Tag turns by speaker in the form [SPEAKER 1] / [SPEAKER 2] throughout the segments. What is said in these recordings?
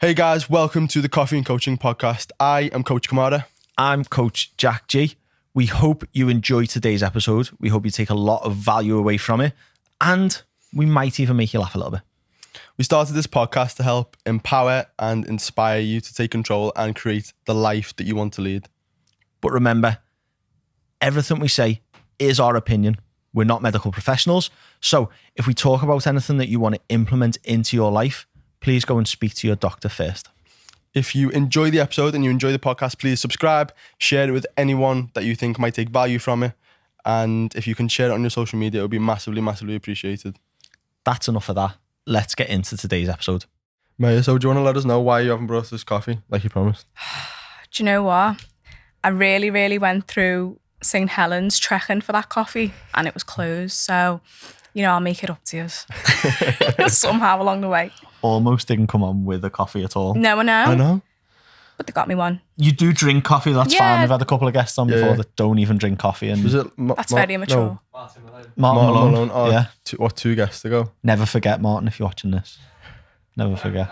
[SPEAKER 1] Hey guys, welcome to the Coffee and Coaching Podcast. I am Coach Kamara.
[SPEAKER 2] I'm Coach Jack G. We hope you enjoy today's episode. We hope you take a lot of value away from it, and we might even make you laugh a little bit.
[SPEAKER 1] We started this podcast to help empower and inspire you to take control and create the life that you want to lead.
[SPEAKER 2] But remember, everything we say is our opinion. We're not medical professionals. So if we talk about anything that you want to implement into your life, please go and speak to your doctor first.
[SPEAKER 1] If you enjoy the episode and you enjoy the podcast, please subscribe, share it with anyone that you think might take value from it. And if you can share it on your social media, it would be massively, massively appreciated.
[SPEAKER 2] That's enough of that. Let's get into today's episode.
[SPEAKER 1] Maya, so do you want to let us know why you haven't brought us this coffee like you promised?
[SPEAKER 3] Do you know what? I really went through St. Helens trekking for that coffee and it was closed. So, I'll make it up to you somehow along the way.
[SPEAKER 2] Almost didn't come on with a coffee at all.
[SPEAKER 3] No,
[SPEAKER 1] I know.
[SPEAKER 3] But they got me one.
[SPEAKER 2] You do drink coffee, that's
[SPEAKER 3] Yeah.
[SPEAKER 2] fine. We've had a couple of guests on before that don't even drink coffee. And
[SPEAKER 1] Was it
[SPEAKER 3] That's very immature.
[SPEAKER 1] No,
[SPEAKER 2] Martin
[SPEAKER 1] Martin
[SPEAKER 2] Malone.
[SPEAKER 1] Malone. Oh,
[SPEAKER 2] Yeah.
[SPEAKER 1] Two guests ago?
[SPEAKER 2] Never forget, Martin, if you're watching this. Never forget.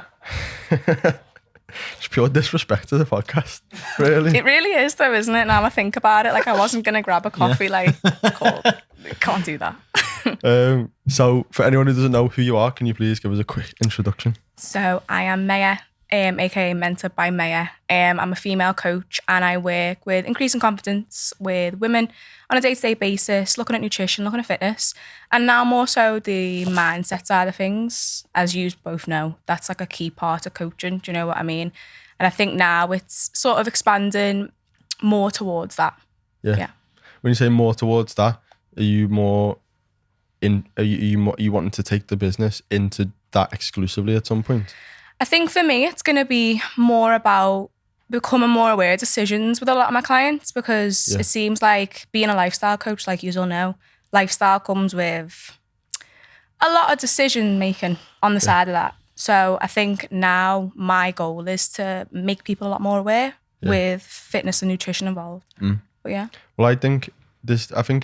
[SPEAKER 1] It's pure disrespect to the podcast. Really?
[SPEAKER 3] It really is though, isn't it? Now I think about it, like I wasn't going to grab a coffee, can't do that.
[SPEAKER 1] So for anyone who doesn't know who you are, can you please give us a quick introduction?
[SPEAKER 3] So I am Maya, aka Mentored by Maya. I'm a female coach and I work with increasing confidence with women on a day-to-day basis, looking at nutrition, looking at fitness, and now more so the mindset side of things. As you both know, that's like a key part of coaching. Do you know what I mean? And I think now it's sort of expanding more towards that.
[SPEAKER 1] Yeah. When you say more towards that, are you more you wanting to take the business into that exclusively at some point?
[SPEAKER 3] I think for me, it's going to be more about becoming more aware of decisions with a lot of my clients because it seems like being a lifestyle coach, like you all know, lifestyle comes with a lot of decision making on the side of that. So I think now my goal is to make people a lot more aware with fitness and nutrition involved. But yeah.
[SPEAKER 1] Well, I think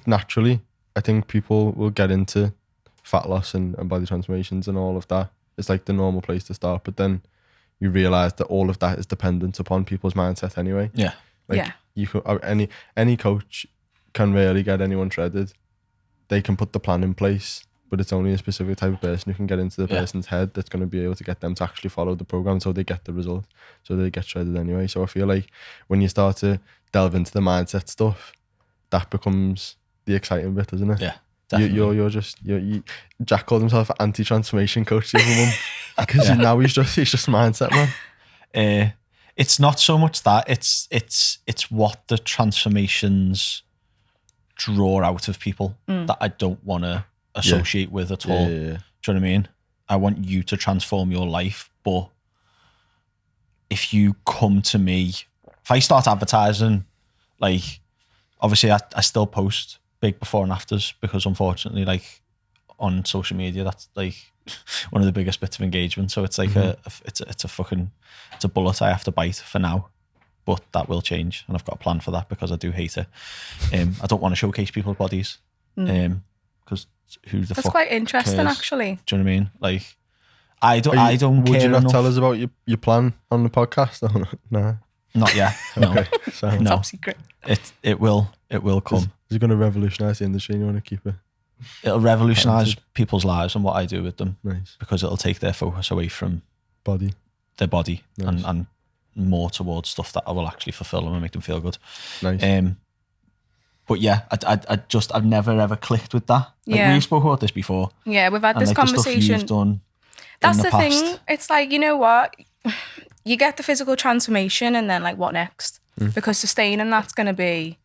[SPEAKER 1] naturally, I think people will get into fat loss and body transformations and all of that. It's like the normal place to start, but then you realize that all of that is dependent upon people's mindset anyway.
[SPEAKER 2] Yeah.
[SPEAKER 1] You could, any coach can really get anyone shredded. They can put the plan in place, but it's only a specific type of person who can get into the person's head that's going to be able to get them to actually follow the program so they get the result, so they get shredded anyway. So I feel like when you start to delve into the mindset stuff, that becomes the exciting bit, isn't it?
[SPEAKER 2] Yeah. Definitely.
[SPEAKER 1] Jack called himself an anti-transformation coach the other month because now he's just mindset man.
[SPEAKER 2] It's not so much that it's what the transformations draw out of people that I don't want to associate with at all. Do you know what I mean? I want you to transform your life, but if you come to me, if I start advertising, like obviously I still post big before and afters because unfortunately, like on social media, that's like one of the biggest bits of engagement. So it's like it's a bullet I have to bite for now, but that will change, and I've got a plan for that because I do hate it. I don't want to showcase people's bodies, because who the
[SPEAKER 3] That's
[SPEAKER 2] fuck
[SPEAKER 3] quite interesting,
[SPEAKER 2] cares?
[SPEAKER 3] actually.
[SPEAKER 2] Do you know what I mean? Like I don't care.
[SPEAKER 1] Would you not
[SPEAKER 2] enough.
[SPEAKER 1] tell us about your plan on the podcast? No.
[SPEAKER 2] Not yet. No,
[SPEAKER 1] Okay. So
[SPEAKER 3] It's
[SPEAKER 2] no.
[SPEAKER 3] top secret.
[SPEAKER 2] It will come.
[SPEAKER 1] Is it going to revolutionise the industry and you want to keep it?
[SPEAKER 2] It'll revolutionise people's lives and what I do with them
[SPEAKER 1] Nice.
[SPEAKER 2] because it'll take their focus away from
[SPEAKER 1] Body.
[SPEAKER 2] their body
[SPEAKER 1] Nice.
[SPEAKER 2] and more towards stuff that I will actually fulfill them and make them feel good.
[SPEAKER 1] Nice.
[SPEAKER 2] But yeah, I've never ever clicked with that. Like,
[SPEAKER 3] Yeah.
[SPEAKER 2] we spoke about this before.
[SPEAKER 3] Yeah, we've had
[SPEAKER 2] And
[SPEAKER 3] this
[SPEAKER 2] like the stuff
[SPEAKER 3] conversation.
[SPEAKER 2] you've done
[SPEAKER 3] That's
[SPEAKER 2] in the
[SPEAKER 3] the
[SPEAKER 2] past.
[SPEAKER 3] thing. It's like, you know what? You get the physical transformation and then like what next? Because sustaining that's going to be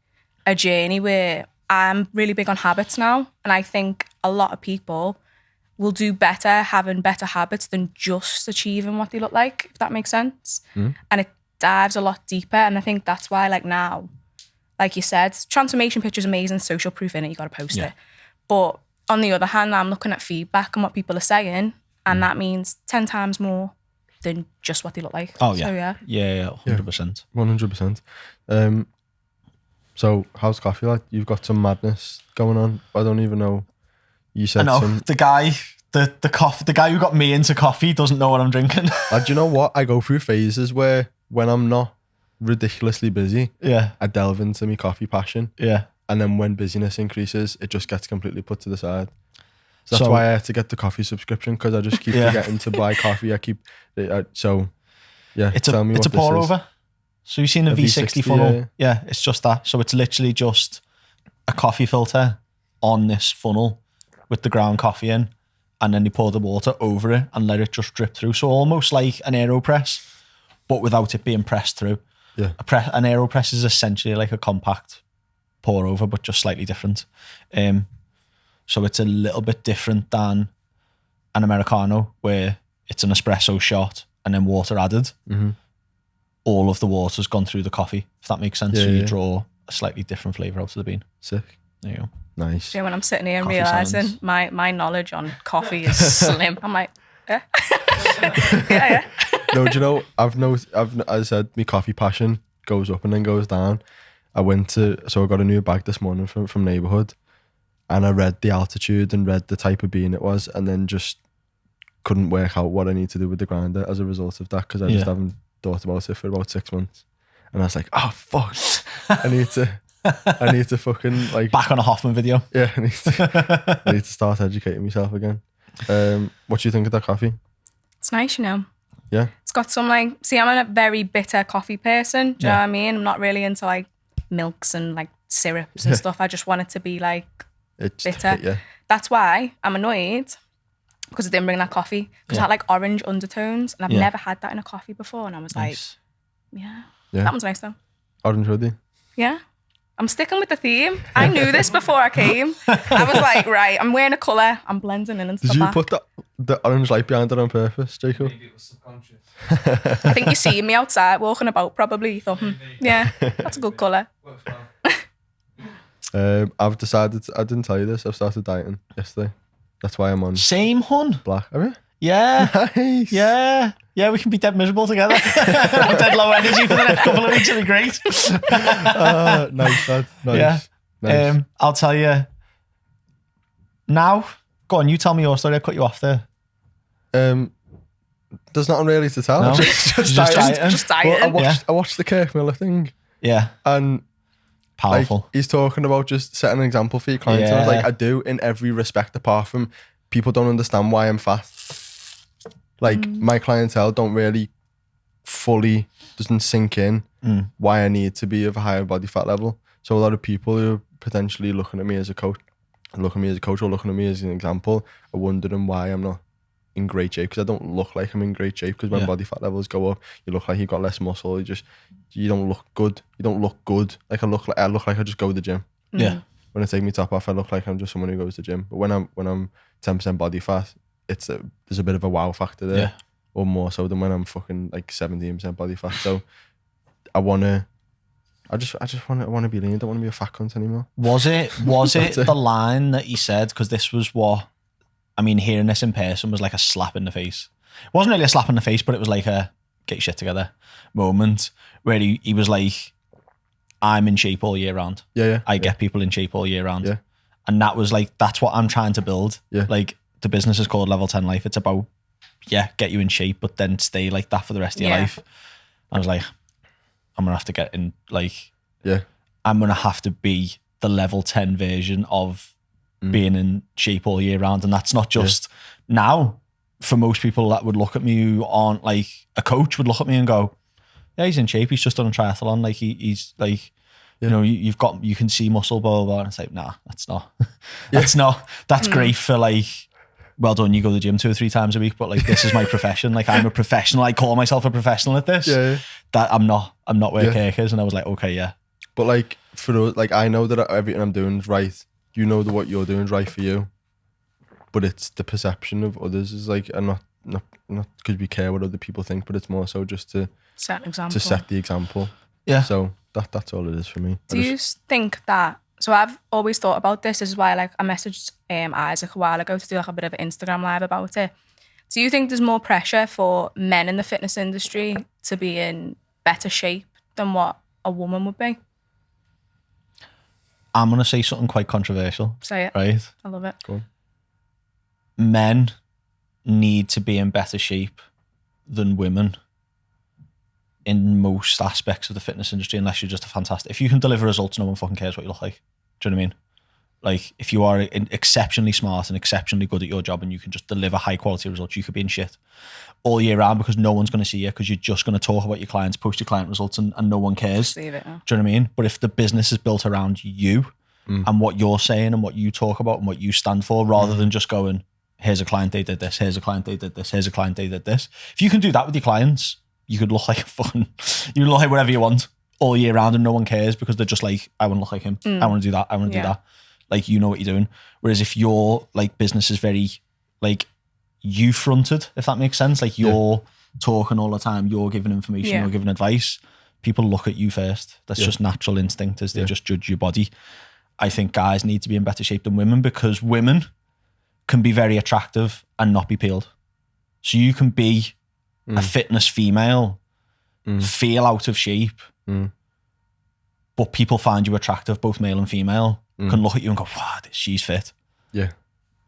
[SPEAKER 3] a journey where I'm really big on habits now. And I think a lot of people will do better having better habits than just achieving what they look like, if that makes sense. And it dives a lot deeper. And I think that's why like now, like you said, transformation picture is amazing, social proof in it, you got to post it. But on the other hand, I'm looking at feedback and what people are saying, and that means 10 times more than just what they look like.
[SPEAKER 2] Oh yeah.
[SPEAKER 3] So, yeah.
[SPEAKER 2] Yeah, 100%.
[SPEAKER 1] 100%. So how's coffee like? You've got some madness going on. I don't even know. You
[SPEAKER 2] I
[SPEAKER 1] said
[SPEAKER 2] know
[SPEAKER 1] some.
[SPEAKER 2] the guy the guy who got me into coffee doesn't know what I'm drinking.
[SPEAKER 1] Do you know what? I go through phases where when I'm not ridiculously busy, I delve into my coffee passion.
[SPEAKER 2] Yeah.
[SPEAKER 1] And then when busyness increases, it just gets completely put to the side. So that's why I had to get the coffee subscription, because I just keep forgetting to buy coffee. It's
[SPEAKER 2] a pour over. So you've seen the V60 funnel? Yeah, it's just that. So it's literally just a coffee filter on this funnel with the ground coffee in, and then you pour the water over it and let it just drip through. So almost like an AeroPress, but without it being pressed through.
[SPEAKER 1] Yeah.
[SPEAKER 2] An AeroPress is essentially like a compact pour over, but just slightly different. So it's a little bit different than an Americano, where it's an espresso shot and then water added.
[SPEAKER 1] Mm-hmm.
[SPEAKER 2] All of the water's gone through the coffee, if that makes sense. So you draw a slightly different flavour out of the bean.
[SPEAKER 1] Sick.
[SPEAKER 2] There you go.
[SPEAKER 1] Nice.
[SPEAKER 3] Yeah, when I'm sitting here and
[SPEAKER 2] Coffee
[SPEAKER 3] realising
[SPEAKER 2] science.
[SPEAKER 3] my knowledge on coffee is slim, I'm like, yeah.
[SPEAKER 1] No, do you know, as I said, my coffee passion goes up and then goes down. I got a new bag this morning from Neighbourhood, and I read the altitude and read the type of bean it was, and then just couldn't work out what I need to do with the grinder as a result of that, because I just haven't thought about it for about 6 months. And I was like, oh fuck, I need to fucking like
[SPEAKER 2] Back on a Hoffman video.
[SPEAKER 1] Yeah, I need to start educating myself again. What do you think of that coffee?
[SPEAKER 3] It's nice, you know.
[SPEAKER 1] Yeah.
[SPEAKER 3] It's got some I'm a very bitter coffee person. Do you know what I mean? I'm not really into like milks and like syrups and stuff. I just want it to be like bitter.
[SPEAKER 1] Yeah.
[SPEAKER 3] That's why I'm annoyed, because I didn't bring that coffee, because it had like orange undertones, and I've never had that in a coffee before. And I was
[SPEAKER 2] Nice.
[SPEAKER 3] like, that one's nice though.
[SPEAKER 1] Orange hoodie.
[SPEAKER 3] Yeah. I'm sticking with the theme. I knew this before I came. I was like, right, I'm wearing a colour, I'm blending in into
[SPEAKER 1] Did
[SPEAKER 3] the
[SPEAKER 1] you
[SPEAKER 3] back.
[SPEAKER 1] put the orange light behind it on purpose, Jacob?
[SPEAKER 4] Maybe it was subconscious.
[SPEAKER 3] I think you see me outside walking about, probably. You thought, yeah, that's a good colour.
[SPEAKER 4] Works well.
[SPEAKER 1] I've decided, I didn't tell you this, I've started dieting yesterday. That's why I'm on
[SPEAKER 2] Same, hun.
[SPEAKER 1] black. Have you?
[SPEAKER 2] Yeah.
[SPEAKER 1] Nice.
[SPEAKER 2] Yeah. Yeah, we can be dead miserable together. I'm dead low energy for the next couple of weeks. It'll be great.
[SPEAKER 1] Nice, lad. Nice.
[SPEAKER 2] Yeah.
[SPEAKER 1] Nice.
[SPEAKER 2] I'll tell you now. Go on, you tell me your story. I cut you off there.
[SPEAKER 1] There's nothing really to tell.
[SPEAKER 2] No?
[SPEAKER 1] Just
[SPEAKER 2] Just
[SPEAKER 1] dieting.
[SPEAKER 2] dieting.
[SPEAKER 3] Just
[SPEAKER 1] Well,
[SPEAKER 3] dieting.
[SPEAKER 1] I watched the Kirk Miller thing,
[SPEAKER 2] Yeah.
[SPEAKER 1] and like,
[SPEAKER 2] Powerful.
[SPEAKER 1] he's talking about just setting an example for your clients. And I was like,
[SPEAKER 2] Yeah.
[SPEAKER 1] I do in every respect, apart from people don't understand why I'm fat. Like my clientele don't really fully, doesn't sink in why I need to be of a higher body fat level. So a lot of people who are potentially looking at me as a coach, or looking at me as an example, are wondering why I'm not in great shape, because I don't look like I'm in great shape, because when body fat levels go up, you look like you've got less muscle. You don't look good. You don't look good. Like I look like I just go to the gym.
[SPEAKER 2] Yeah.
[SPEAKER 1] When I take my top off, I look like I'm just someone who goes to the gym. But when I'm 10% body fat, there's a bit of a wow factor there,
[SPEAKER 2] Yeah.
[SPEAKER 1] or more so than when I'm fucking like 17% body fat. So I want to be lean. I don't want to be a fat cunt anymore.
[SPEAKER 2] Was it
[SPEAKER 1] That's it.
[SPEAKER 2] the line that he said? Because this was what, I mean, hearing this in person was like a slap in the face. It wasn't really a slap in the face, but it was like a get your shit together moment, where he was like, I'm in shape all year round.
[SPEAKER 1] Yeah.
[SPEAKER 2] I get people in shape all year round.
[SPEAKER 1] Yeah.
[SPEAKER 2] And that was like, that's what I'm trying to build.
[SPEAKER 1] Yeah.
[SPEAKER 2] Like the business is called Level 10 Life. It's about, get you in shape, but then stay like that for the rest of your life. I was like, I'm going to have to get in, like, I'm going to have to be the level 10 version of being in shape all year round. And that's not just now. For most people that would look at me who aren't like a coach would look at me and go, yeah, he's in shape. He's just done a triathlon. Like he's like, you know, you can see muscle, blah, blah, blah. And it's like, nah, that's not, that's great for like, well done, you go to the gym 2 or 3 times a week, but like, this is my profession. Like I'm a professional. I call myself a professional at this.
[SPEAKER 1] Yeah.
[SPEAKER 2] That I'm not where Kirk is. And I was like, okay, yeah.
[SPEAKER 1] But like for us, like I know that everything I'm doing is right. You know that what you're doing is right for you. But it's the perception of others is like, and not because we care what other people think, but it's more so just to
[SPEAKER 3] Set an example.
[SPEAKER 1] to set the example.
[SPEAKER 2] Yeah.
[SPEAKER 1] So that's all it is for me.
[SPEAKER 3] Do you think that? So I've always thought about this. This is why, like, I messaged Isaac a while ago to do like a bit of an Instagram live about it. Do you think there's more pressure for men in the fitness industry to be in better shape than what a woman would be?
[SPEAKER 2] I'm gonna say something quite controversial.
[SPEAKER 3] Say it.
[SPEAKER 2] Right.
[SPEAKER 3] I love it.
[SPEAKER 1] Go on.
[SPEAKER 2] men need to be in better shape than women in most aspects of the fitness industry, unless you're just a fantastic. If you can deliver results, no one fucking cares what you look like. Do you know what I mean? Like, if you are exceptionally smart and exceptionally good at your job and you can just deliver high quality results, you could be in shit all year round because no one's going to see you, because you're just going to talk about your clients, post your client results, and no one cares.
[SPEAKER 3] Just leave it. Yeah.
[SPEAKER 2] Do you know what I mean? But if the business is built around you and what you're saying and what you talk about and what you stand for, rather than just going, here's a client, they did this, here's a client, they did this, here's a client, they did this. If you can do that with your clients, you could look like you look like whatever you want all year round and no one cares, because they're just like, I want to look like him. I want to do that. I want to do that. Like, you know what you're doing. Whereas if your like business is very like you fronted, if that makes sense, like you're talking all the time, you're giving information, you're giving advice, people look at you first. That's just natural instinct, as they just judge your body. I think guys need to be in better shape than women, because women can be very attractive and not be peeled. So you can be a fitness female, feel out of shape, but people find you attractive, both male and female, can look at you and go, wow, she's fit.
[SPEAKER 1] Yeah.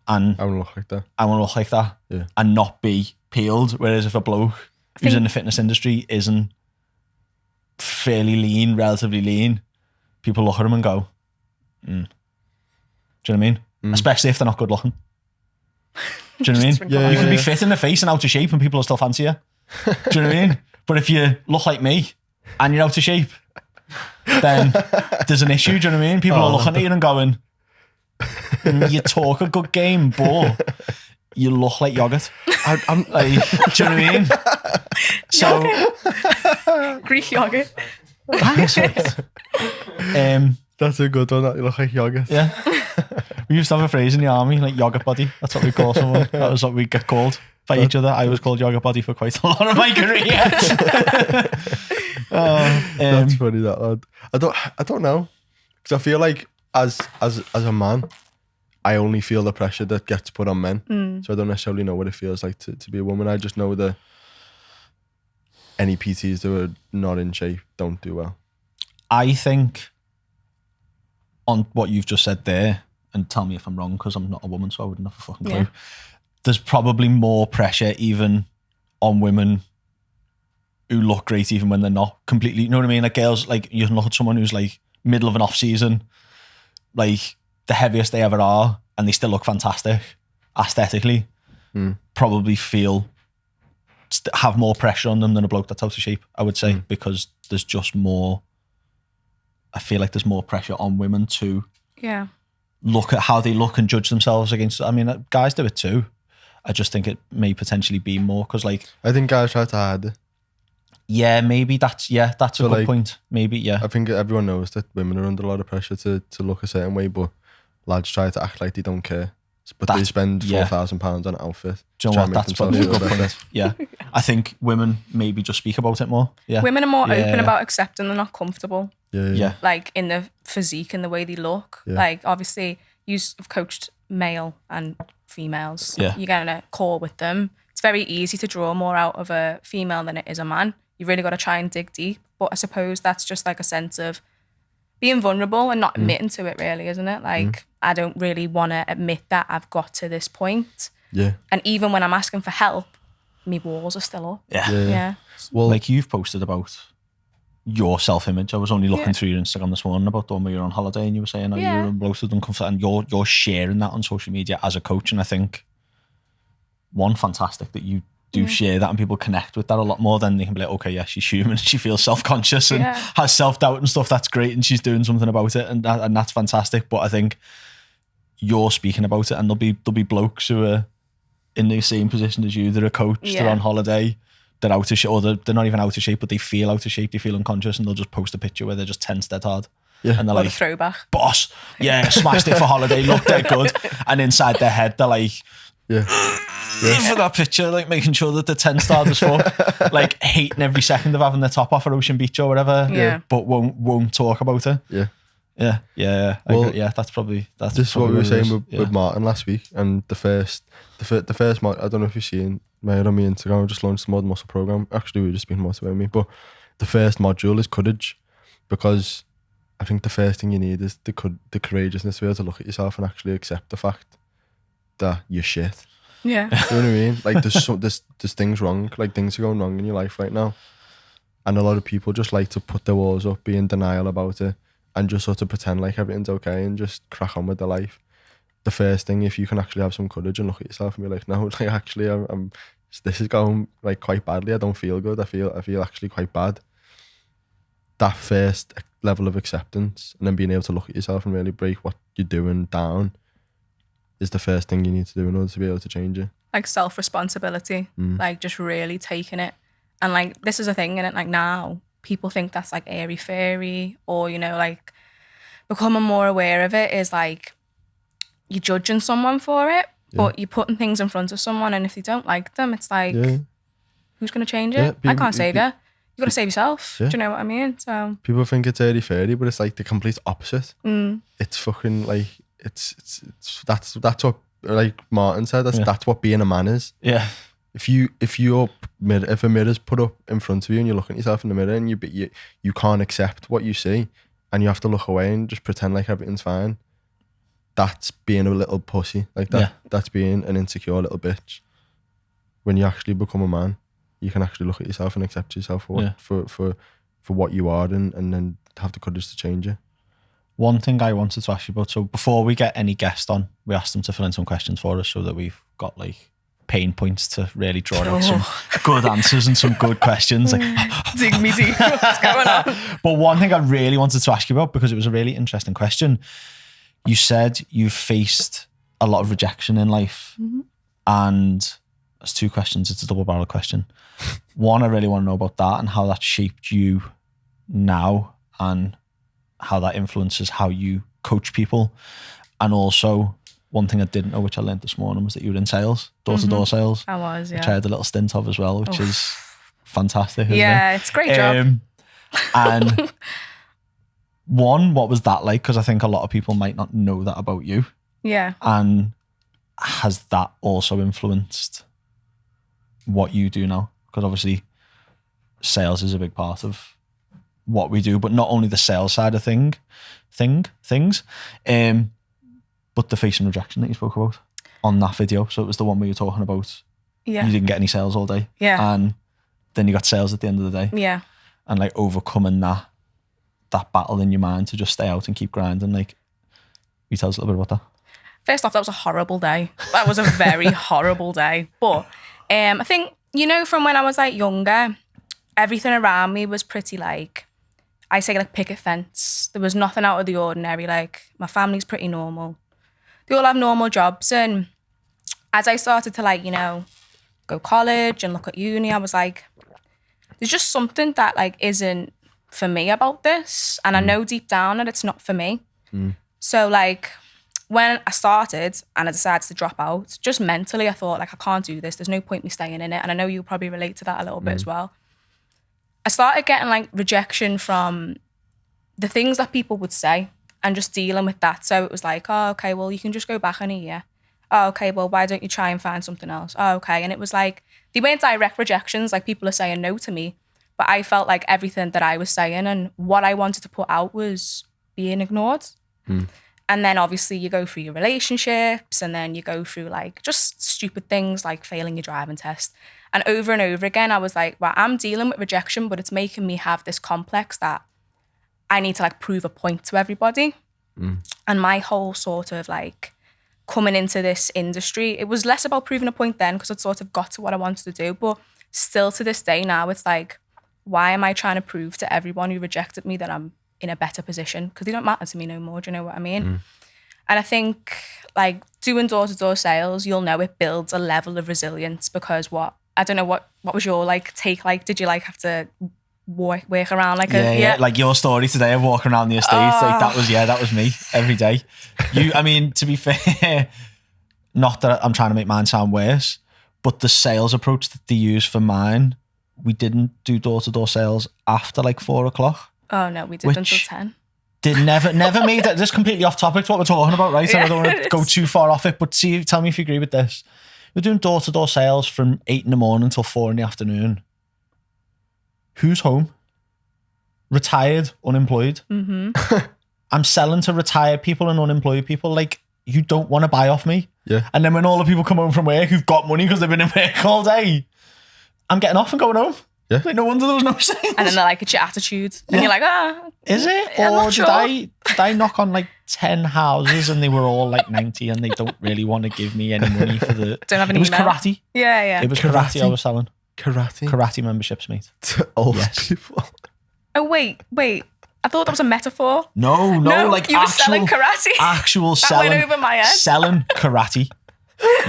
[SPEAKER 2] And
[SPEAKER 1] I want to look like that.
[SPEAKER 2] I want to look like that.
[SPEAKER 1] Yeah.
[SPEAKER 2] And not be peeled. Whereas if a bloke who's in the fitness industry isn't fairly lean, relatively lean, people look at him and go, Do you know what I mean? Especially if they're not good looking. Do you know what I mean? You can be fit in the face and out of shape and people will still fancy you. Do you know what I mean? But if you look like me and you're out of shape, then there's an issue. Do you know what I mean? People are looking at you and going, you talk a good game, but you look like yogurt.
[SPEAKER 1] I'm
[SPEAKER 2] like, do you know what I mean? So
[SPEAKER 3] Greek yogurt.
[SPEAKER 2] That's
[SPEAKER 1] That's a good one. That you look like yogurt.
[SPEAKER 2] Yeah. We used to have a phrase in the army, like yogurt body. That's what we call someone. That was what we get called by each other. I was called yogurt body for quite a lot of my career.
[SPEAKER 1] That's funny, that lad. I don't know, because I feel like as a man, I only feel the pressure that gets put on men. So I don't necessarily know what it feels like to be a woman. I just know that any PTs that are not in shape don't do well.
[SPEAKER 2] I think on what you've just said there, and tell me if I'm wrong, because I'm not a woman, so I wouldn't have a fucking clue. There's probably more pressure even on women who look great even when they're not completely, you know what I mean? Like girls, like you can look at someone who's like middle of an off season, like the heaviest they ever are, and they still look fantastic aesthetically, probably have more pressure on them than a bloke that's out of shape, I would say, because there's just more, I feel like there's more pressure on women to look at how they look and judge themselves against, I mean, guys do it too. I just think it may potentially be more, because like,
[SPEAKER 1] I think guys try to hide it.
[SPEAKER 2] Yeah, maybe that's a good
[SPEAKER 1] like,
[SPEAKER 2] point. Maybe, yeah.
[SPEAKER 1] I think everyone knows that women are under a lot of pressure to look a certain way, but lads try to act like they don't care. But they spend £4,000 on an outfit.
[SPEAKER 2] Do you know what? That's probably a good point. Yeah. I think women maybe just speak about it more. Yeah.
[SPEAKER 3] Women are more open about accepting they're not comfortable.
[SPEAKER 1] Yeah.
[SPEAKER 3] Like in the physique and the way they look.
[SPEAKER 1] Yeah.
[SPEAKER 3] Like obviously you've coached male and females.
[SPEAKER 2] Yeah.
[SPEAKER 3] You get in a call with them. It's very easy to draw more out of a female than it is a man. You really got to try and dig deep. But I suppose that's just like a sense of being vulnerable and not admitting to it, really, isn't it? Like, I don't really want to admit that I've got to this point.
[SPEAKER 1] Yeah.
[SPEAKER 3] And even when I'm asking for help, my walls are still up.
[SPEAKER 2] Yeah. Well, like you've posted about your self-image. I was only looking through your Instagram this morning about the one where you're on holiday and you were saying, you're bloated and uncomfortable, and you're sharing that on social media as a coach. And I think, one, fantastic that you do share that and people connect with that a lot more. Then they can be like, okay, yeah, she's human, she feels self-conscious and has self-doubt and stuff. That's great, and she's doing something about it, and that's fantastic. But I think you're speaking about it, and there'll be blokes who are in the same position as you. They're a coach, they're on holiday, they're out of shape, or they're not even out of shape, but they feel out of shape, they feel unconscious, and they'll just post a picture where they're just tense dead hard. Yeah. And they're like,
[SPEAKER 3] throwback.
[SPEAKER 2] Boss, smashed it for holiday, looked dead good. And inside their head, they're like, for that picture, like making sure that the 10 stars as fuck, like hating every second of having their top off at Ocean Beach or whatever, but won't talk about it. Well, that's probably
[SPEAKER 1] this is what we were saying with Martin last week, and the first I don't know if you've seen made on my Instagram. I just launched the Modern Muscle program. Actually, we were just being motivated me, but the first module is courage, because I think the first thing you need is the courageousness to be able to look at yourself and actually accept the fact that you're shit.
[SPEAKER 3] Yeah.
[SPEAKER 1] You know what I mean? Like there's things wrong. Like things are going wrong in your life right now. And a lot of people just like to put their walls up, be in denial about it, and just sort of pretend like everything's okay and just crack on with their life. The first thing, if you can actually have some courage and look at yourself and be like, no, like actually I'm this is going like quite badly. I don't feel good. I feel actually quite bad. That first level of acceptance, and then being able to look at yourself and really break what you're doing down, is the first thing you need to do in order to be able to change it.
[SPEAKER 3] Like self-responsibility, like just really taking it. And like, this is a thing, and like now people think that's like airy fairy, or, you know, like becoming more aware of it is like you're judging someone for it, but you're putting things in front of someone, and if they don't like them, it's like, who's going to change it? I can't save you. You got to save yourself. Do you know what I mean? So
[SPEAKER 1] people think it's airy fairy, but it's like the complete opposite. It's fucking like it's that's what, like Martin said, that's what being a man is.
[SPEAKER 2] Yeah.
[SPEAKER 1] If a mirror's put up in front of you and you're looking at yourself in the mirror and you can't accept what you see, and you have to look away and just pretend like everything's fine, that's being a little pussy. Like that. That's being an insecure little bitch. When you actually become a man, you can actually look at yourself and accept yourself for what you are, and then have the courage to change it.
[SPEAKER 2] One thing I wanted to ask you about, so before we get any guest on, we asked them to fill in some questions for us so that we've got like pain points to really draw out some good answers and some good questions. Like,
[SPEAKER 3] dig me deep, what's going on?
[SPEAKER 2] But one thing I really wanted to ask you about, because it was a really interesting question, you said you've faced a lot of rejection in life, and there's two questions. It's a double-barrel question. One, I really want to know about that and how that shaped you now, and how that influences how you coach people. And also, one thing I didn't know, which I learned this morning, was that you were in sales, door-to-door sales.
[SPEAKER 3] I was,
[SPEAKER 2] which I had a little stint of as well, which is fantastic. Isn't
[SPEAKER 3] yeah,
[SPEAKER 2] it?
[SPEAKER 3] It's a great job.
[SPEAKER 2] And one, what was that like? Because I think a lot of people might not know that about you.
[SPEAKER 3] Yeah.
[SPEAKER 2] And has that also influenced what you do now? Because obviously sales is a big part of what we do, but not only the sales side of things, but the facing rejection that you spoke about on that video. So it was the one where you're talking about you didn't get any sales all day.
[SPEAKER 3] Yeah.
[SPEAKER 2] And then you got sales at the end of the day.
[SPEAKER 3] Yeah.
[SPEAKER 2] And like overcoming that battle in your mind to just stay out and keep grinding. Like, you tell us a little bit about that.
[SPEAKER 3] First off, that was a horrible day. That was a very horrible day. But I think, you know, from when I was like younger, everything around me was pretty like, I say like picket fence. There was nothing out of the ordinary. Like, my family's pretty normal. They all have normal jobs. And as I started to like, you know, go college and look at uni, I was like, there's just something that like isn't for me about this. And I know deep down that it's not for me. So like, when I started and I decided to drop out, just mentally I thought like, I can't do this. There's no point me staying in it. And I know you'll probably relate to that a little bit as well. I started getting like rejection from the things that people would say and just dealing with that. So it was like, oh, okay, well, you can just go back in a year. Oh, okay, well, why don't you try and find something else? Oh, okay. And it was like, they weren't direct rejections, like people are saying no to me, but I felt like everything that I was saying and what I wanted to put out was being ignored. And then obviously you go through your relationships, and then you go through like just stupid things like failing your driving test. And over again, I was like, well, I'm dealing with rejection, but it's making me have this complex that I need to like prove a point to everybody. And my whole sort of like coming into this industry, it was less about proving a point then, because I'd sort of got to what I wanted to do. But still to this day now, it's like, why am I trying to prove to everyone who rejected me that I'm in a better position? Because they don't matter to me no more. Do you know what I mean? And I think like doing door-to-door sales, you'll know it builds a level of resilience, because I don't know what was your like take, like did you like have to work around like
[SPEAKER 2] like your story today of walking around the estate, like that was me every day. I mean, to be fair, not that I'm trying to make mine sound worse, but the sales approach that they use for mine, we didn't do door-to-door sales after like 4 o'clock.
[SPEAKER 3] Oh no, we did until 10.
[SPEAKER 2] Never made that. Just completely off topic to what we're talking about, right? So I don't want to go too far off it, but tell me if you agree with this. We're doing door-to-door sales from 8 in the morning until 4 in the afternoon. Who's home? Retired, unemployed. I'm selling to retired people and unemployed people. Like, you don't want to buy off me.
[SPEAKER 1] Yeah.
[SPEAKER 2] And then when all the people come home from work who've got money because they've been in work all day, I'm getting off and going home.
[SPEAKER 1] Yeah.
[SPEAKER 2] Like, no wonder there was no sales.
[SPEAKER 3] And then they're like, it's your attitude. And you're like,
[SPEAKER 2] Is it?
[SPEAKER 3] I'm
[SPEAKER 2] Or
[SPEAKER 3] not sure.
[SPEAKER 2] did I knock on like 10 houses and they were all like 90 and they don't really want to give me any money for the...
[SPEAKER 3] Don't have an
[SPEAKER 2] It was
[SPEAKER 3] email.
[SPEAKER 2] karate.
[SPEAKER 3] Yeah.
[SPEAKER 2] It was karate I was selling.
[SPEAKER 1] Karate?
[SPEAKER 2] Karate memberships, mate.
[SPEAKER 1] To old
[SPEAKER 2] Yes.
[SPEAKER 1] people.
[SPEAKER 3] Oh, wait. I thought that was a metaphor.
[SPEAKER 2] No, like
[SPEAKER 3] you were
[SPEAKER 2] actual...
[SPEAKER 3] selling karate.
[SPEAKER 2] Actual
[SPEAKER 3] That
[SPEAKER 2] selling...
[SPEAKER 3] went over my head.
[SPEAKER 2] Selling karate.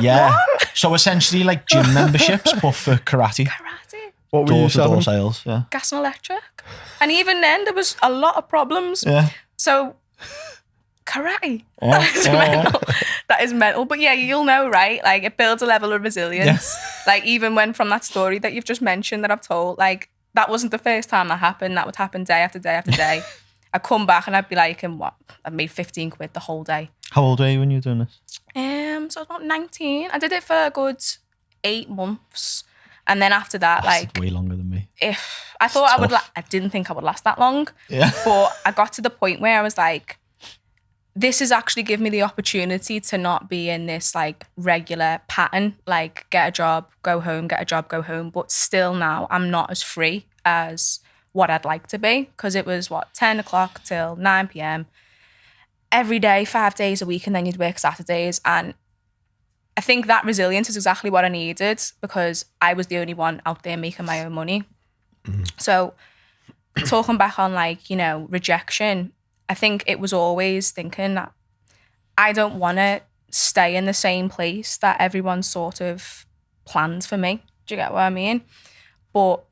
[SPEAKER 2] Yeah. So essentially like gym memberships, but for karate.
[SPEAKER 3] Karate.
[SPEAKER 1] What were you
[SPEAKER 2] Door-to-door
[SPEAKER 1] selling?
[SPEAKER 2] sales, yeah.
[SPEAKER 3] Gas and electric. And even then, there was a lot of problems.
[SPEAKER 2] Yeah.
[SPEAKER 3] So, karate.
[SPEAKER 2] Yeah,
[SPEAKER 3] That is
[SPEAKER 2] yeah, yeah.
[SPEAKER 3] mental. That is mental. But yeah, you'll know, right? Like, it builds a level of resilience. Like, even when from that story that you've just mentioned that I've told, like, that wasn't the first time that happened. That would happen day after day after day. I'd come back and I'd be like, and what? I made 15 quid the whole day.
[SPEAKER 2] How old were you when you were doing this?
[SPEAKER 3] So I was about 19. I did it for a good 8 months. And then after that,
[SPEAKER 2] That's
[SPEAKER 3] like,
[SPEAKER 2] way longer than me.
[SPEAKER 3] if I thought I would,
[SPEAKER 2] tough.
[SPEAKER 3] I didn't think I would last that long.
[SPEAKER 2] Yeah.
[SPEAKER 3] But I got to the point where I was like, this is actually giving me the opportunity to not be in this like regular pattern, like get a job, go home, get a job, go home. But still now I'm not as free as what I'd like to be, because it was 10 o'clock till 9 p.m. every day, 5 days a week, and then you'd work Saturdays. And I think that resilience is exactly what I needed, because I was the only one out there making my own money. So talking back on like, rejection, I think it was always thinking that I don't want to stay in the same place that everyone sort of planned for me. Do you get what I mean? But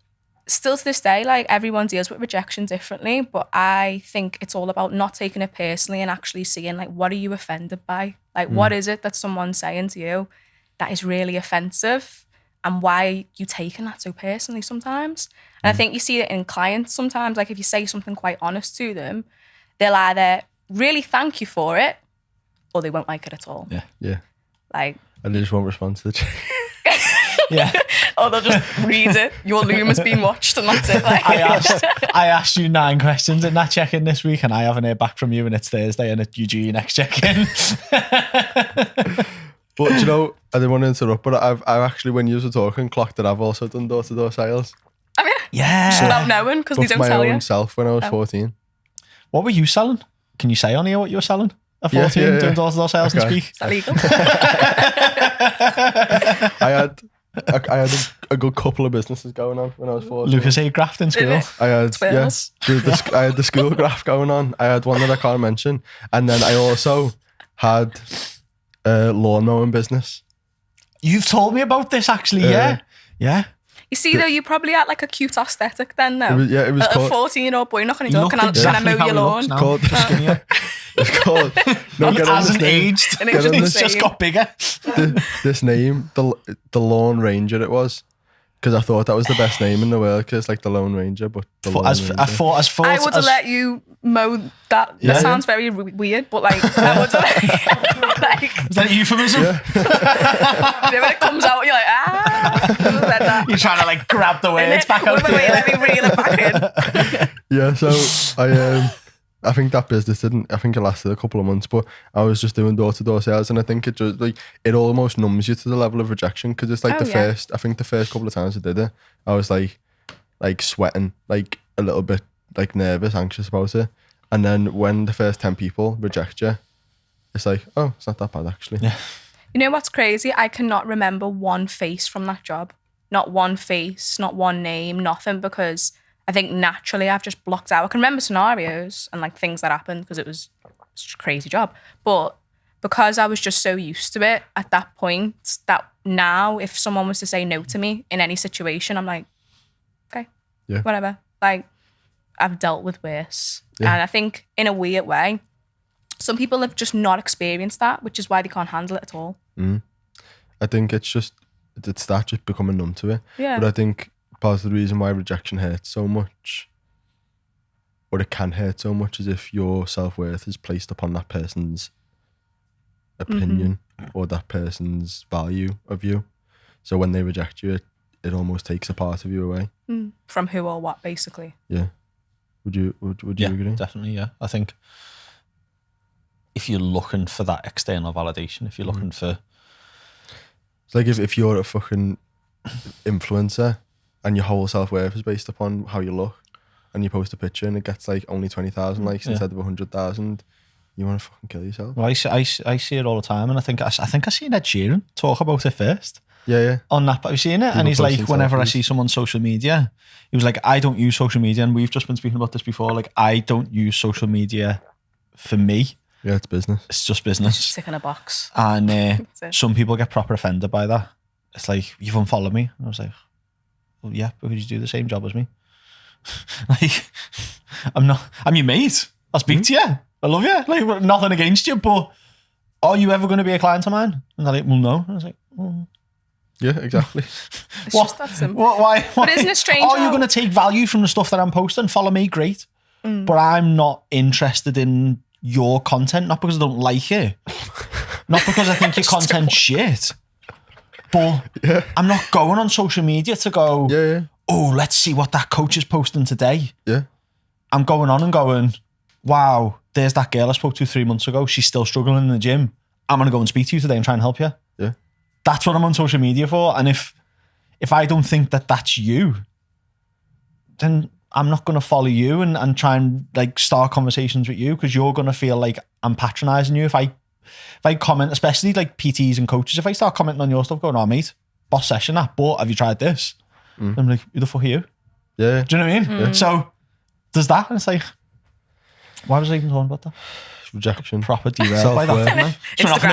[SPEAKER 3] still to this day, like, everyone deals with rejection differently, but I think it's all about not taking it personally and actually seeing, like, what are you offended by? Like, what is it that someone's saying to you that is really offensive, and why are you taking that so personally sometimes? And I think you see it in clients sometimes. Like, if you say something quite honest to them, they'll either really thank you for it or they won't like it at all.
[SPEAKER 1] Yeah.
[SPEAKER 3] Like,
[SPEAKER 1] And they just won't respond to the chat.
[SPEAKER 2] Yeah.
[SPEAKER 3] or they'll just read it. Your loom has been watched and that's it. Like,
[SPEAKER 2] I asked you 9 questions in that check-in this week, and I haven't heard back from you, and it's Thursday, and you do your next check-in.
[SPEAKER 1] But do you know, I didn't want to interrupt, but I've actually, when you were talking, clocked that I've also done door-to-door sales.
[SPEAKER 3] I mean,
[SPEAKER 2] Yeah.
[SPEAKER 3] without knowing, because they
[SPEAKER 1] But for
[SPEAKER 3] don't
[SPEAKER 1] my
[SPEAKER 3] tell
[SPEAKER 1] own
[SPEAKER 3] you.
[SPEAKER 1] self when I was
[SPEAKER 3] Oh.
[SPEAKER 1] 14.
[SPEAKER 2] What were you selling? Can you say on here what you were selling at 14
[SPEAKER 1] Yeah.
[SPEAKER 2] doing door-to-door sales and
[SPEAKER 1] Okay.
[SPEAKER 2] speak?
[SPEAKER 3] Is that legal?
[SPEAKER 1] I had a good couple of businesses going on when I was 14.
[SPEAKER 2] Lucas A. graft in school.
[SPEAKER 1] I had
[SPEAKER 3] Twirls.
[SPEAKER 1] I had the school graph going on. I had one that I can't mention, and then I also had a lawn mowing business.
[SPEAKER 2] You've told me about this, actually. Yeah. Yeah.
[SPEAKER 3] You see, though, you probably had like a cute aesthetic then, though.
[SPEAKER 1] It was
[SPEAKER 3] a
[SPEAKER 1] called.
[SPEAKER 3] 14-year-old boy knocking on
[SPEAKER 2] He
[SPEAKER 3] your door,
[SPEAKER 2] looked
[SPEAKER 3] can I
[SPEAKER 2] exactly
[SPEAKER 3] mow
[SPEAKER 2] how
[SPEAKER 3] your
[SPEAKER 2] he
[SPEAKER 3] lawn?
[SPEAKER 2] looks now.
[SPEAKER 1] Called-
[SPEAKER 2] Just skinnier.
[SPEAKER 1] It's called. No, get on this
[SPEAKER 2] Hasn't
[SPEAKER 1] name.
[SPEAKER 2] aged.
[SPEAKER 3] And it
[SPEAKER 1] Get on
[SPEAKER 2] It's
[SPEAKER 1] this.
[SPEAKER 2] just got bigger.
[SPEAKER 1] This name, the Lone Ranger. It was because I thought that was the best name in the world, because it's like the Lone Ranger, but the Lone Ranger.
[SPEAKER 2] I thought
[SPEAKER 3] I would have let you mow that.
[SPEAKER 1] Yeah,
[SPEAKER 3] That sounds very weird, but like, I would have like,
[SPEAKER 2] Is that a euphemism?
[SPEAKER 1] Yeah.
[SPEAKER 3] when it comes out, you're like, like that.
[SPEAKER 2] You're trying to like grab the words back out
[SPEAKER 3] Wait,
[SPEAKER 2] there.
[SPEAKER 3] let me reel it back in.
[SPEAKER 1] Yeah, so I think that business didn't. I think it lasted a couple of months, but I was just doing door-to-door sales, and I think it just like it almost numbs you to the level of rejection, because it's like
[SPEAKER 3] Oh, yeah.
[SPEAKER 1] I think the first couple of times I did it, I was like sweating, like a little bit, like nervous, anxious about it, and then when the first 10 people reject you, it's like, oh, it's not that bad actually.
[SPEAKER 2] Yeah.
[SPEAKER 3] You know what's crazy? I cannot remember one face from that job. Not one face, not one name, nothing, because I think naturally I've just blocked out. I can remember scenarios and like things that happened because it was such a crazy job. But because I was just so used to it at that point, that now if someone was to say no to me in any situation, I'm like, okay,
[SPEAKER 1] Yeah.
[SPEAKER 3] whatever. Like, I've dealt with worse.
[SPEAKER 1] Yeah.
[SPEAKER 3] And I think in a weird way, some people have just not experienced that, which is why they can't handle it at all.
[SPEAKER 1] I think it's that just becoming numb to it.
[SPEAKER 3] Yeah.
[SPEAKER 1] But I think part of the reason why rejection hurts so much, or it can hurt so much, is if your self-worth is placed upon that person's opinion or that person's value of you. So when they reject you, it almost takes a part of you away.
[SPEAKER 3] From who or what, basically.
[SPEAKER 1] Yeah. Would you
[SPEAKER 2] Yeah,
[SPEAKER 1] agree?
[SPEAKER 2] definitely. Yeah, I think if you're looking for that external validation, if you're looking for...
[SPEAKER 1] It's like if you're a fucking influencer and your whole self-worth is based upon how you look, and you post a picture and it gets like only 20,000 likes instead of 100,000, you want to fucking kill yourself.
[SPEAKER 2] Well, I see it all the time, and I think I seen Ed Sheeran talk about it first.
[SPEAKER 1] Yeah.
[SPEAKER 2] On that, have you seen it?
[SPEAKER 1] People
[SPEAKER 2] and he's like, whenever I
[SPEAKER 1] selfies.
[SPEAKER 2] see someone on social media, he was like, I don't use social media, and we've just been speaking about this before, like, I don't use social media for me.
[SPEAKER 1] Yeah, it's business.
[SPEAKER 2] It's just business.
[SPEAKER 3] Just ticking a box.
[SPEAKER 2] And
[SPEAKER 3] That's it.
[SPEAKER 2] some people get proper offended by that. It's like, you've unfollowed me. And I was like, well, yeah, because you do the same job as me. Like, I'm your mate. I'll speak to you. I love you. Like, nothing against you, but are you ever going to be a client of mine? And they're like, well, no. And I was like,
[SPEAKER 1] Yeah, exactly.
[SPEAKER 3] It's just that simple.
[SPEAKER 2] Why?
[SPEAKER 3] But isn't it strange
[SPEAKER 2] Are you
[SPEAKER 3] how-
[SPEAKER 2] going to take value from the stuff that I'm posting? Follow me, great. But I'm not interested in your content, not because I don't like it, not because I think your content's shit. But I'm not going on social media to go,
[SPEAKER 1] Yeah.
[SPEAKER 2] oh, let's see what that coach is posting today.
[SPEAKER 1] Yeah.
[SPEAKER 2] I'm going on and going, wow, there's that girl I spoke to 3 months ago. She's still struggling in the gym. I'm going to go and speak to you today and try and help you.
[SPEAKER 1] Yeah.
[SPEAKER 2] That's what I'm on social media for. And if I don't think that that's you, then I'm not going to follow you and try and like start conversations with you, because you're going to feel like I'm patronizing you. If I comment, especially like PTs and coaches, if I start commenting on your stuff going, oh mate, boss session that, but have you tried this? I'm like, who the fuck are you?
[SPEAKER 1] Yeah.
[SPEAKER 2] Do you know what I mean? So there's that, and it's like, why was I even talking about that?
[SPEAKER 1] Rejection.
[SPEAKER 2] Proper derailed by that, didn't I? So off